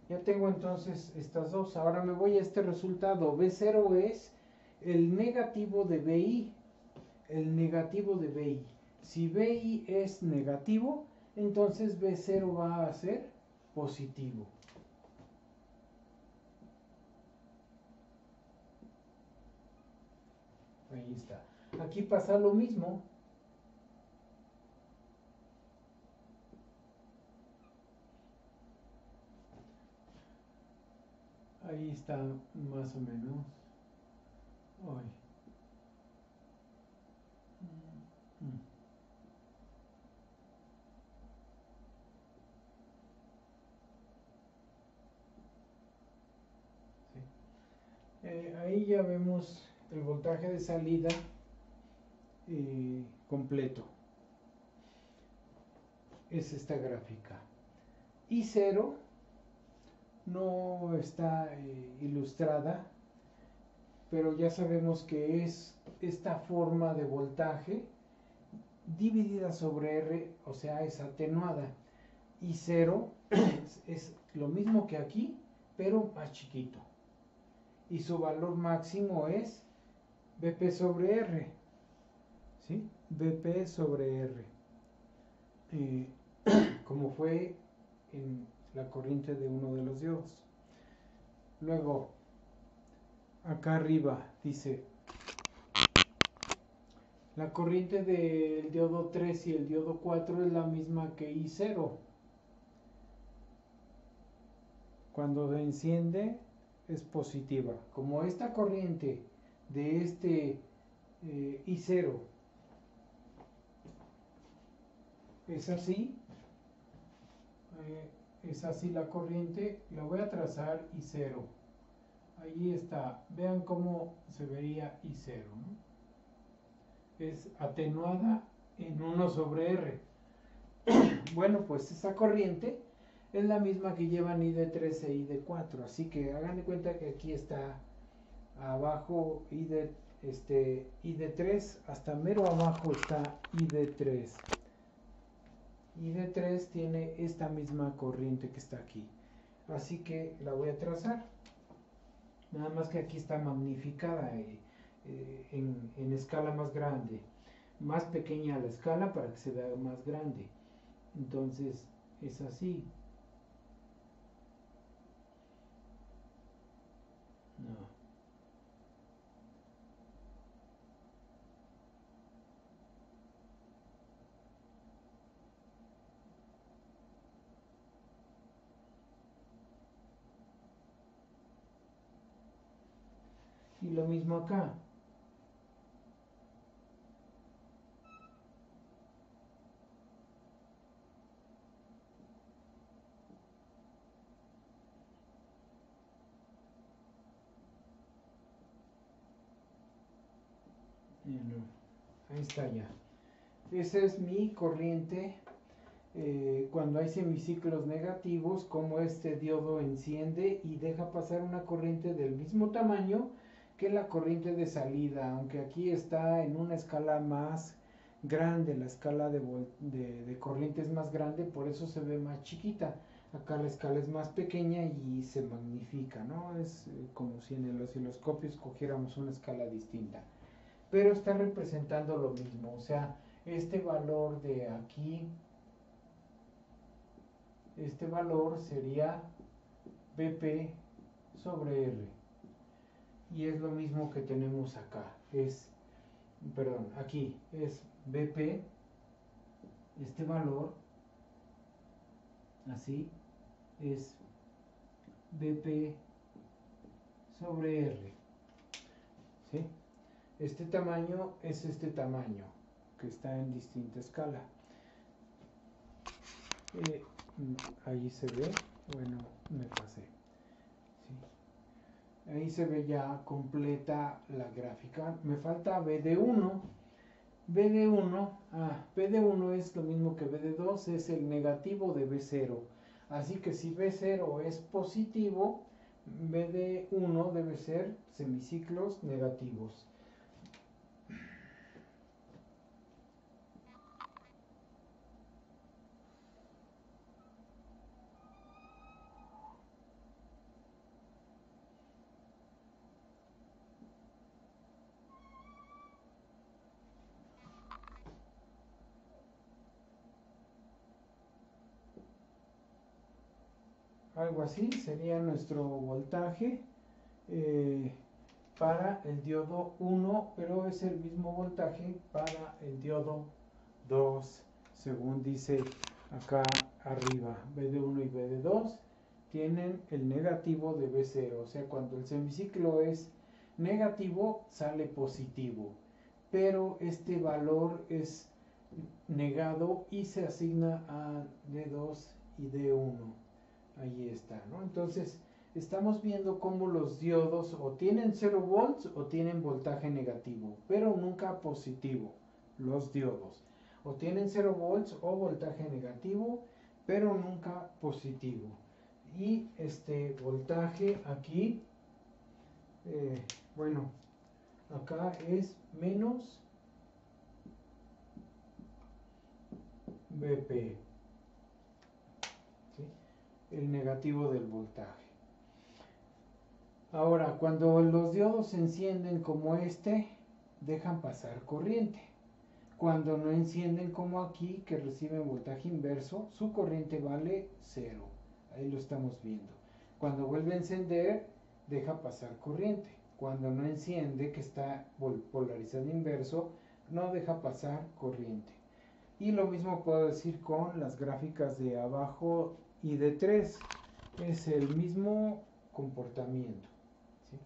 Ya tengo entonces estas dos. Ahora me voy a este resultado. B0 es el negativo de BI. El negativo de BI. Si BI es negativo, entonces B0 va a ser positivo. Ahí está. Aquí pasa lo mismo. Ahí está más o menos. Ay. Sí. Ahí ya vemos el voltaje de salida completo. Es esta gráfica. I0 no está ilustrada, pero ya sabemos que es esta forma de voltaje dividida sobre R, o sea, es atenuada. I0 es lo mismo que aquí, pero más chiquito. Y su valor máximo es BP sobre R. ¿Sí? BP sobre R. Como fue en la corriente de uno de los diodos. Luego, acá arriba dice, la corriente del diodo 3 y el diodo 4 es la misma que I0. Cuando se enciende es positiva. Como esta corriente de este I0 es así la corriente, la voy a trazar I0. Ahí está, vean cómo se vería I0, ¿no? Es atenuada en 1 sobre R. Bueno, pues esa corriente es la misma que llevan ID3 e ID4, así que hagan de cuenta que aquí está abajo ID3, hasta mero abajo está ID3. ID3 tiene esta misma corriente que está aquí, así que la voy a trazar, nada más que aquí está magnificada en escala más grande, más pequeña la escala para que se vea más grande. Entonces es así. No. Y lo mismo acá. No, ahí está ya. Esa es mi corriente cuando hay semiciclos negativos, como este diodo enciende y deja pasar una corriente del mismo tamaño que la corriente de salida, aunque aquí está en una escala más grande, la escala de corriente es más grande, por eso se ve más chiquita. Acá la escala es más pequeña y se magnifica, ¿no? Es como si en el osciloscopio escogiéramos una escala distinta. Pero está representando lo mismo, o sea, este valor de aquí, este valor sería BP sobre R. Y es lo mismo que tenemos acá, perdón, aquí es BP, este valor, así, es BP sobre R, ¿sí? Este tamaño es este tamaño, que está en distinta escala. Ahí se ve, bueno, me pasé. ¿Sí? Ahí se ve ya completa la gráfica. Me falta BD1. BD1 es lo mismo que BD2, es el negativo de B0. Así que si B0 es positivo, BD1 debe ser semiciclos negativos. Algo así sería nuestro voltaje para el diodo 1, pero es el mismo voltaje para el diodo 2, según dice acá arriba. BD1 y BD2 tienen el negativo de B0, o sea, cuando el semiciclo es negativo sale positivo, pero este valor es negado y se asigna a D2 y D1. Ahí está, ¿no? Entonces, estamos viendo cómo los diodos o tienen 0 volts o tienen voltaje negativo, pero nunca positivo, los diodos. O tienen 0 volts o voltaje negativo, pero nunca positivo. Y este voltaje aquí, bueno, acá es menos BP, ¿sí? El negativo del voltaje. Ahora, cuando los diodos se encienden como este, dejan pasar corriente. Cuando no encienden como aquí, que reciben voltaje inverso, su corriente vale 0. Ahí lo estamos viendo. Cuando vuelve a encender, deja pasar corriente. Cuando no enciende, que está polarizado inverso, no deja pasar corriente. Y lo mismo puedo decir con las gráficas de abajo y de 3. Es el mismo comportamiento. ¿Sí?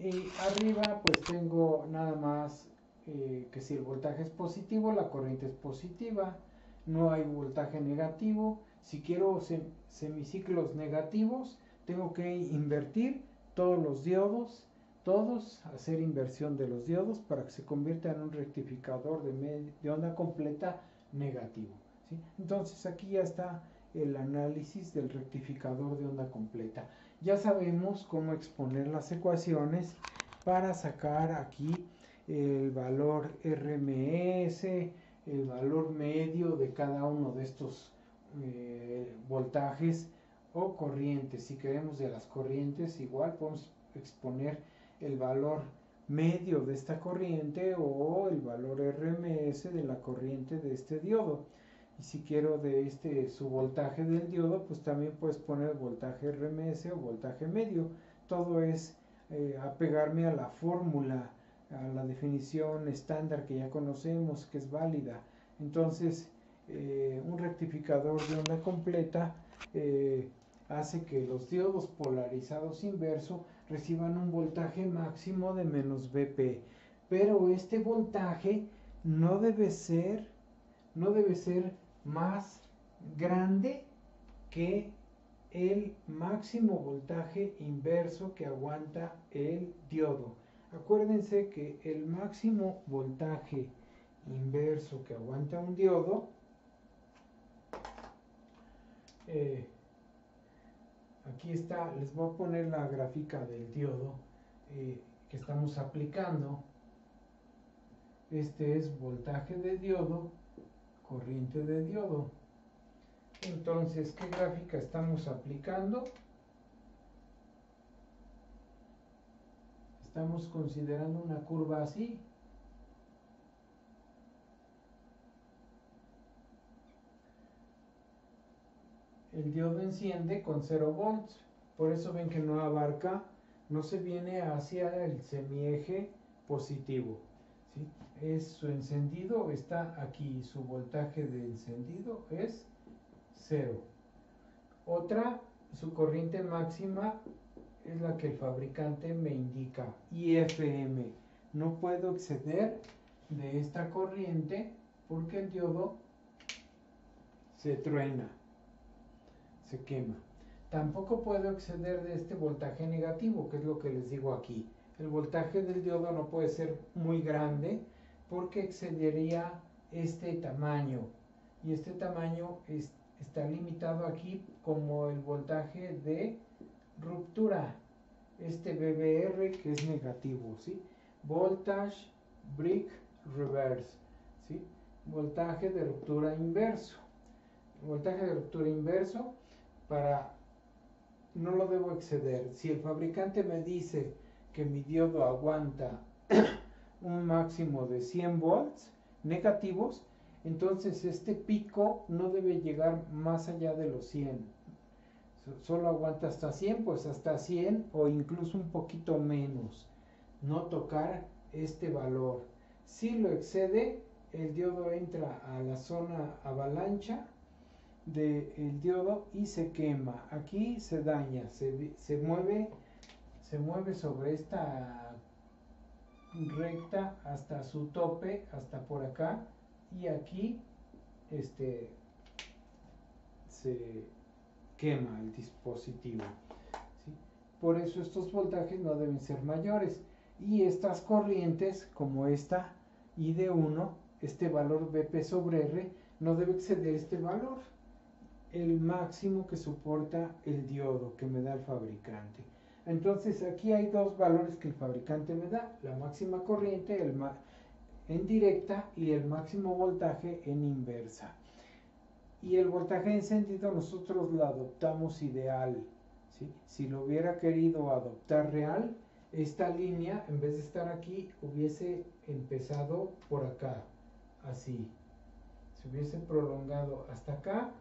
Y arriba pues tengo nada más que si el voltaje es positivo, la corriente es positiva. No hay voltaje negativo. Si quiero semiciclos negativos, tengo que invertir todos los diodos, hacer inversión de los diodos para que se convierta en un rectificador de onda completa negativo. ¿Sí? Entonces aquí ya está el análisis del rectificador de onda completa. Ya sabemos cómo exponer las ecuaciones para sacar aquí el valor RMS, el valor medio de cada uno de estos voltajes o corrientes. Si queremos de las corrientes, igual podemos exponer el valor medio de esta corriente o el valor RMS de la corriente de este diodo. Y si quiero de su voltaje del diodo, pues también puedes poner voltaje RMS o voltaje medio. Todo es apegarme a la fórmula, a la definición estándar que ya conocemos, que es válida. Entonces, un rectificador de onda completa hace que los diodos polarizados inverso reciban un voltaje máximo de menos BP. Pero este voltaje no debe ser más grande que el máximo voltaje inverso que aguanta el diodo. Acuérdense que el máximo voltaje inverso que aguanta un diodo, aquí está, les voy a poner la gráfica del diodo que estamos aplicando. Este es voltaje de diodo, corriente de diodo. Entonces, ¿qué gráfica estamos aplicando? Estamos considerando una curva así. El diodo enciende con 0 volts, por eso ven que no abarca, no se viene hacia el semieje positivo, ¿sí? Su encendido está aquí, su voltaje de encendido es 0. Otra, su corriente máxima es la que el fabricante me indica, IFM. No puedo exceder de esta corriente porque el diodo se truena, se quema. Tampoco puedo exceder de este voltaje negativo, que es lo que les digo aquí. El voltaje del diodo no puede ser muy grande porque excedería este tamaño. Y este tamaño está limitado aquí como el voltaje de ruptura. Este BBR que es negativo, ¿sí? Voltage break reverse, ¿sí? Voltaje de ruptura inverso. Voltaje de ruptura inverso no lo debo exceder. Si el fabricante me dice que mi diodo aguanta un máximo de 100 volts negativos, entonces este pico no debe llegar más allá de los 100. Solo aguanta hasta 100, pues hasta 100 o incluso un poquito menos. No tocar este valor. Si lo excede, el diodo entra a la zona avalancha del diodo y se quema. Aquí se daña, se mueve sobre esta recta hasta su tope, hasta por acá, y aquí se quema el dispositivo, ¿sí? Por eso estos voltajes no deben ser mayores, y estas corrientes como esta ID1, este valor BP sobre R no debe exceder este valor, el máximo que soporta el diodo que me da el fabricante. Entonces aquí hay dos valores que el fabricante me da, la máxima corriente en directa y el máximo voltaje en inversa. Y el voltaje encendido nosotros lo adoptamos ideal, ¿sí? Si lo hubiera querido adoptar real, esta línea en vez de estar aquí hubiese empezado por acá, así. Se hubiese prolongado hasta acá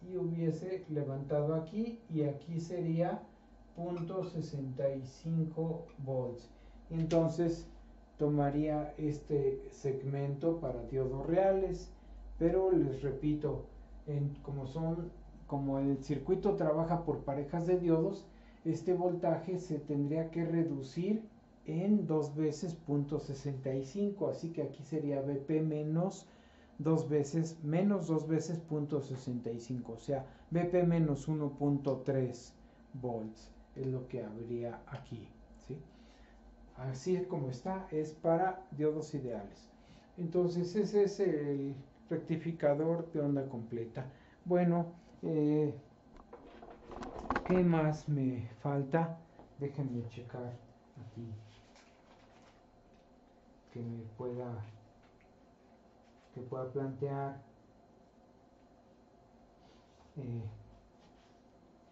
y hubiese levantado aquí, y aquí sería 0.65 volts. Entonces tomaría este segmento para diodos reales, pero les repito, como el circuito trabaja por parejas de diodos, este voltaje se tendría que reducir en 2 veces 0.65, así que aquí sería BP menos 2 veces 0.65, o sea, BP menos 1.3 volts es lo que habría aquí, ¿sí? Así como está, es para diodos ideales. Entonces ese es el rectificador de onda completa. Bueno, ¿qué más me falta? Déjenme checar aquí que pueda plantear.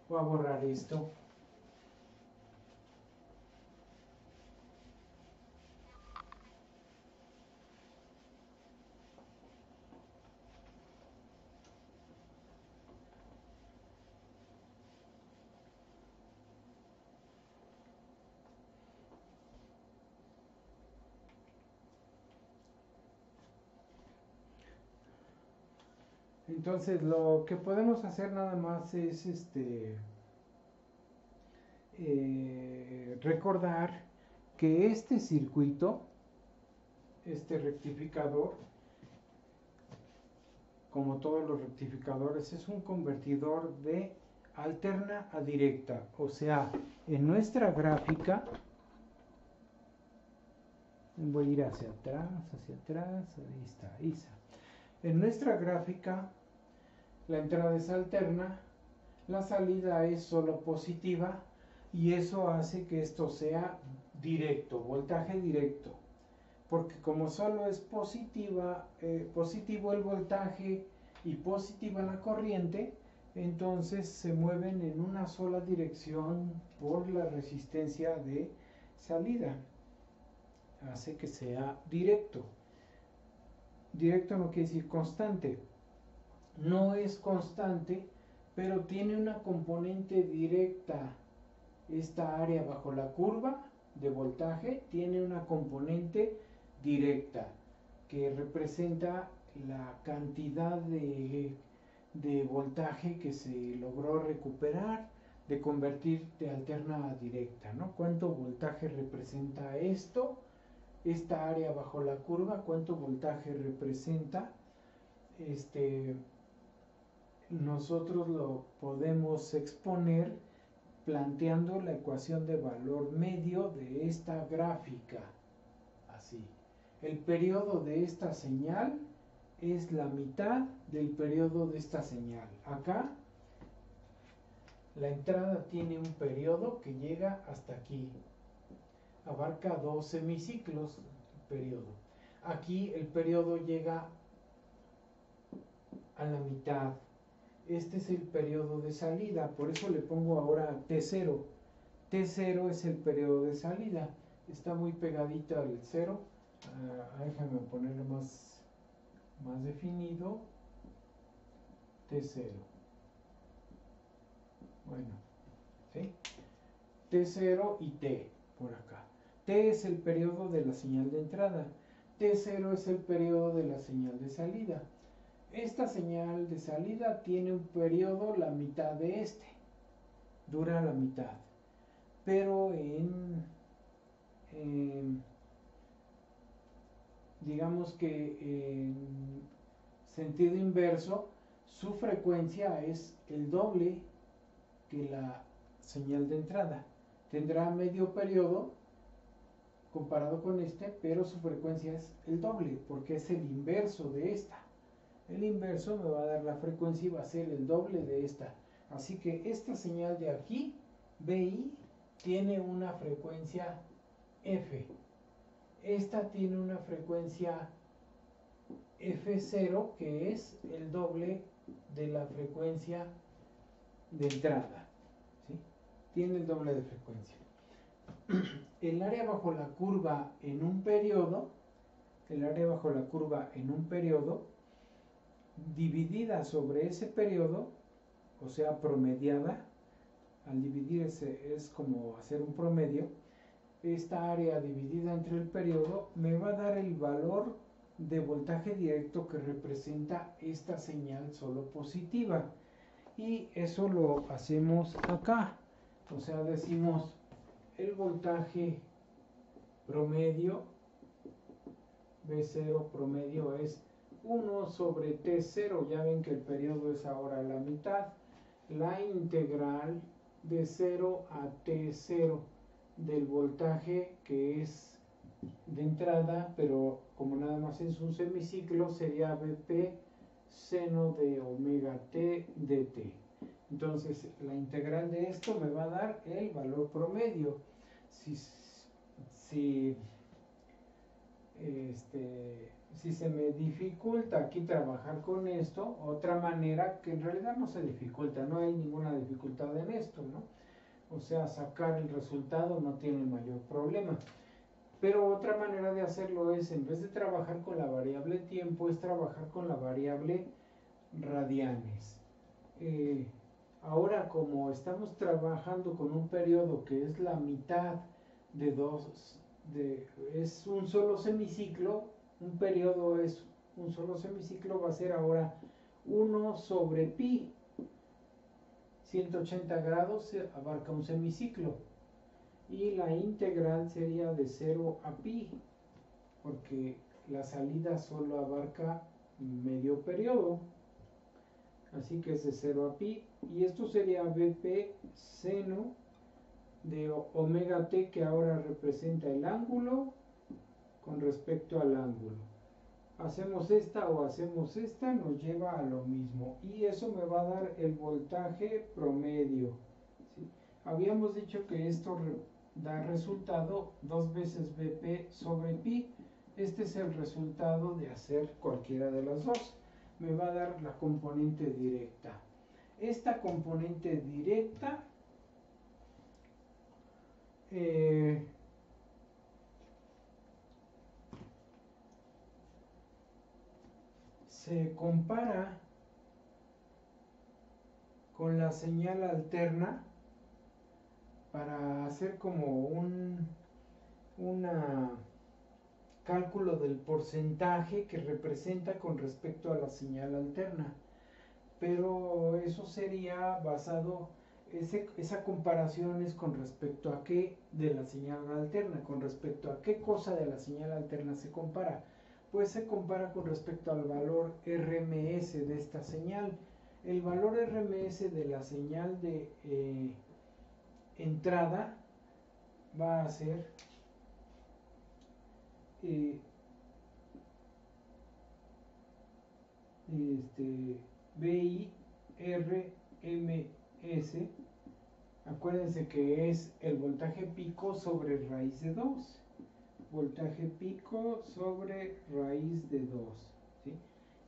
Voy a borrar esto. Entonces lo que podemos hacer nada más es recordar que este circuito, este rectificador, como todos los rectificadores, es un convertidor de alterna a directa. O sea, en nuestra gráfica, voy a ir hacia atrás, ahí está. En nuestra gráfica, la entrada es alterna, la salida es solo positiva, y eso hace que esto sea directo, voltaje directo, porque como solo es positivo el voltaje y positiva la corriente, entonces se mueven en una sola dirección por la resistencia de salida. Hace que sea directo. Directo no quiere decir constante. No es constante, pero tiene una componente directa. Esta área bajo la curva de voltaje tiene una componente directa que representa la cantidad de voltaje que se logró recuperar, de convertir de alterna a directa, ¿no? ¿Cuánto voltaje representa esto? Esta área bajo la curva, ¿cuánto voltaje representa? Nosotros lo podemos exponer planteando la ecuación de valor medio de esta gráfica, así. El periodo de esta señal es la mitad del periodo de esta señal. Acá la entrada tiene un periodo que llega hasta aquí. Abarca 2 semiciclos el periodo. Aquí el periodo llega a la mitad. Este es el periodo de salida, por eso le pongo ahora T0. T0 es el periodo de salida. Está muy pegadita al 0. Déjame ponerlo más definido. T0. Bueno, ¿sí? T0 y T por acá. T es el periodo de la señal de entrada. T0 es el periodo de la señal de salida. Esta señal de salida tiene un periodo la mitad de este. Dura la mitad. Pero digamos que en sentido inverso, su frecuencia es el doble que la señal de entrada. Tendrá medio periodo comparado con este, pero su frecuencia es el doble, porque es el inverso de esta. El inverso me va a dar la frecuencia y va a ser el doble de esta. Así que esta señal de aquí, BI, tiene una frecuencia F. Esta tiene una frecuencia F0, que es el doble de la frecuencia de entrada. ¿Sí? Tiene el doble de frecuencia. El área bajo la curva en un periodo, dividida sobre ese periodo, o sea, promediada, al dividirse es como hacer un promedio, esta área dividida entre el periodo me va a dar el valor de voltaje directo que representa esta señal solo positiva. Y eso lo hacemos acá. O sea, decimos el voltaje promedio, B0 promedio es 1 sobre T0. Ya ven que el periodo es ahora la mitad. La integral de 0 a T0 del voltaje que es de entrada, pero como nada más es un semiciclo, sería Vp seno de omega t dt. Entonces la integral de esto me va a dar el valor promedio. Si se me dificulta aquí trabajar con esto, otra manera que en realidad no se dificulta, no hay ninguna dificultad en esto, ¿no? O sea, sacar el resultado no tiene mayor problema. Pero otra manera de hacerlo es, en vez de trabajar con la variable tiempo, es trabajar con la variable radianes. Ahora, como estamos trabajando con un periodo que es la mitad de es un solo semiciclo, un periodo es un solo semiciclo, va a ser ahora 1 sobre pi. 180 grados abarca un semiciclo. Y la integral sería de 0 a pi, porque la salida solo abarca medio periodo. Así que es de 0 a pi. Y esto sería Vp seno de omega t, que ahora representa el ángulo con respecto al ángulo. Hacemos esta o hacemos esta, nos lleva a lo mismo. Y eso me va a dar el voltaje promedio. ¿Sí? Habíamos dicho que esto da resultado 2 veces Vp sobre pi. Este es el resultado de hacer cualquiera de las dos. Me va a dar la componente directa. Esta componente directa se compara con la señal alterna para hacer como un cálculo del porcentaje que representa con respecto a la señal alterna. Pero eso sería basado, esa comparación es con respecto a qué de la señal alterna, con respecto a qué cosa de la señal alterna se compara. Pues se compara con respecto al valor RMS de esta señal. El valor RMS de la señal de entrada va a ser BIRMS. Acuérdense que es el voltaje pico sobre raíz de 2. Voltaje pico sobre raíz de 2. ¿Sí?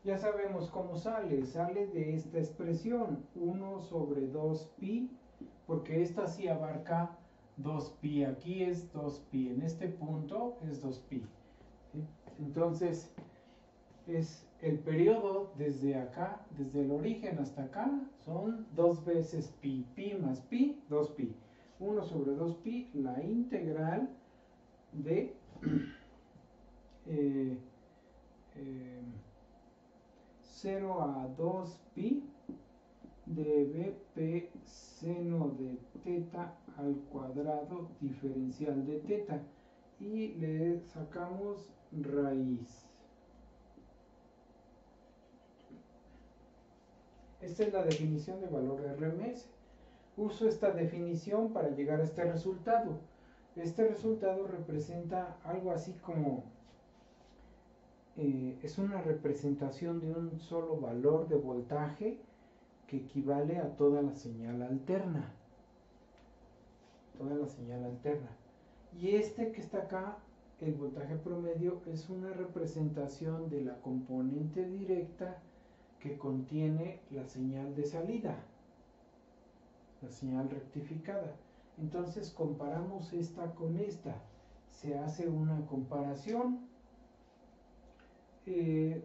Ya sabemos cómo sale. Sale de esta expresión, 1 sobre 2 pi, porque esta sí abarca 2 pi. Aquí es 2 pi. En este punto es 2 pi. ¿Sí? Entonces, es el periodo desde acá, desde el origen hasta acá, son 2 veces pi. Pi más pi, 2 pi. 1 sobre 2 pi, la integral de 0 a 2 pi de BP seno de teta al cuadrado diferencial de teta. Y le sacamos raíz. Esta es la definición de valor RMS. Uso esta definición para llegar a este resultado. Este resultado representa algo así como, es una representación de un solo valor de voltaje que equivale a toda la señal alterna. Toda la señal alterna. Y este que está acá, el voltaje promedio, es una representación de la componente directa que contiene la señal de salida, la señal rectificada. Entonces comparamos esta con esta. Se hace una comparación. Se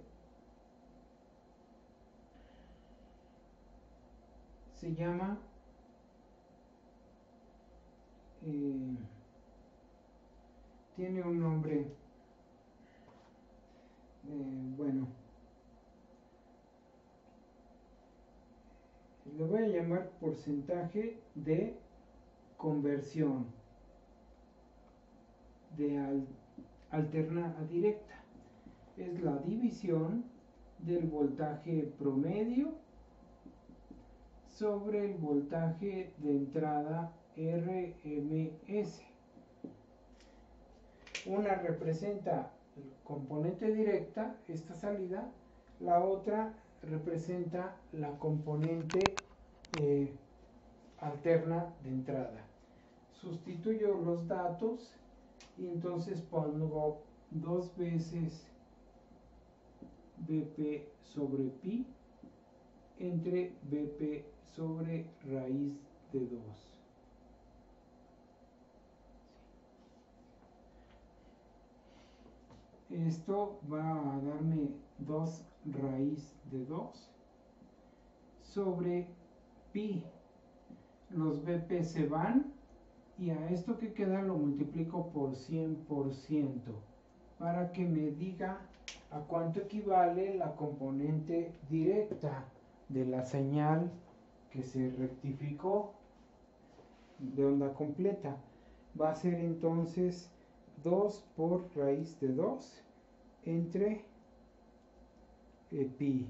llama tiene un nombre, bueno, le voy a llamar porcentaje de conversión de alterna a directa. Es la división del voltaje promedio sobre el voltaje de entrada RMS. Una representa el componente directa, esta salida, la otra representa la componente alterna de entrada. Sustituyo los datos y entonces pongo 2 veces BP sobre pi entre BP sobre raíz de 2. Esto va a darme 2 raíz de 2 sobre pi. Los BP se van y a esto que queda lo multiplico por 100% para que me diga a cuánto equivale la componente directa de la señal que se rectificó de onda completa. Va a ser entonces 2 por raíz de 2 entre pi.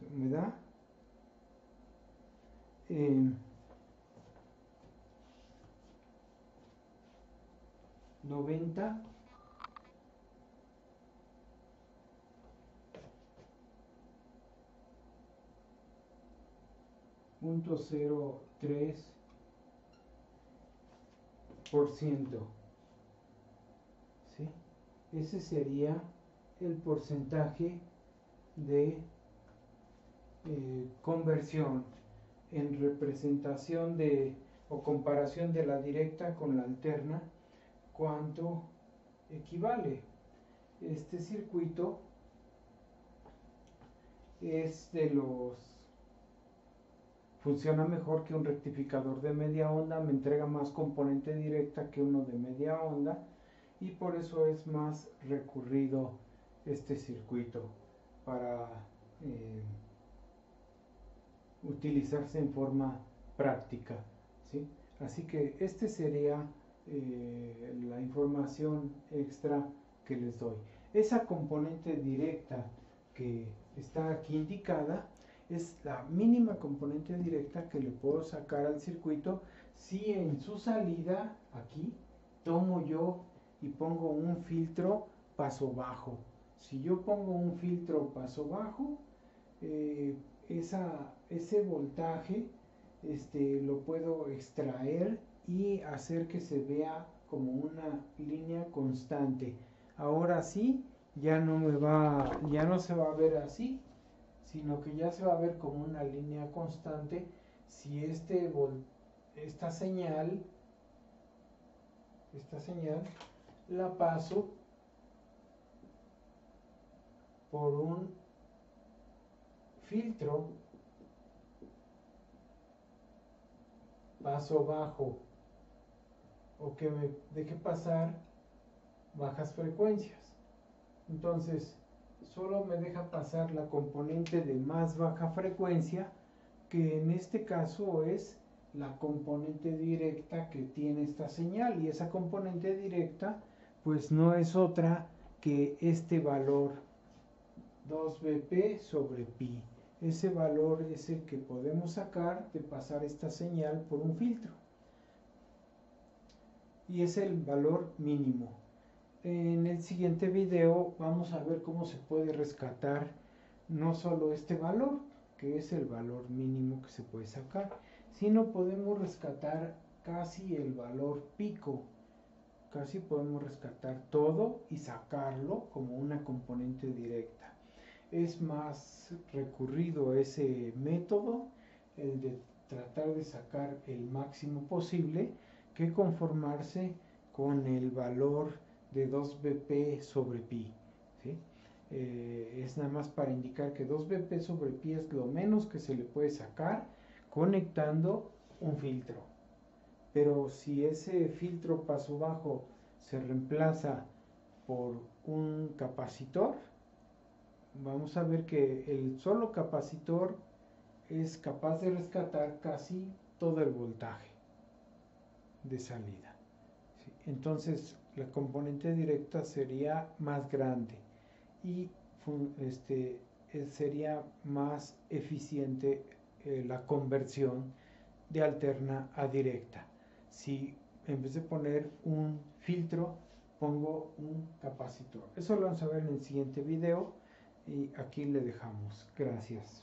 Eso me da 90.03%. ¿Sí? Ese sería el porcentaje de conversión en representación de o comparación de la directa con la alterna, ¿cuánto equivale? Este circuito es de los funciona mejor que un rectificador de media onda, me entrega más componente directa que uno de media onda y por eso es más recurrido este circuito para utilizarse en forma práctica, ¿sí? Así que este sería la información extra que les doy. Esa componente directa que está aquí indicada es la mínima componente directa que le puedo sacar al circuito si en su salida aquí tomo yo y pongo un filtro paso bajo. Si yo pongo un filtro paso bajo, ese voltaje lo puedo extraer y hacer que se vea como una línea constante. Ahora sí, ya no se va a ver así, sino que ya se va a ver como una línea constante si esta señal la paso por un filtro paso bajo o que me deje pasar bajas frecuencias. Entonces, solo me deja pasar la componente de más baja frecuencia, que en este caso es la componente directa que tiene esta señal, y esa componente directa pues no es otra que este valor 2BP sobre pi. Ese valor es el que podemos sacar de pasar esta señal por un filtro y es el valor mínimo. En el siguiente video vamos a ver cómo se puede rescatar no solo este valor, que es el valor mínimo que se puede sacar, sino podemos rescatar casi el valor pico. Casi podemos rescatar todo y sacarlo como una componente directa. Es más recurrido ese método, el de tratar de sacar el máximo posible, que conformarse con el valor de 2BP sobre pi, ¿sí? Es nada más para indicar que 2BP sobre pi es lo menos que se le puede sacar conectando un filtro. Pero si ese filtro paso bajo se reemplaza por un capacitor, vamos a ver que el solo capacitor es capaz de rescatar casi todo el voltaje de salida, ¿sí? Entonces la componente directa sería más grande y sería más eficiente la conversión de alterna a directa. Si en vez de poner un filtro pongo un capacitor. Eso lo vamos a ver en el siguiente video y aquí le dejamos. Gracias.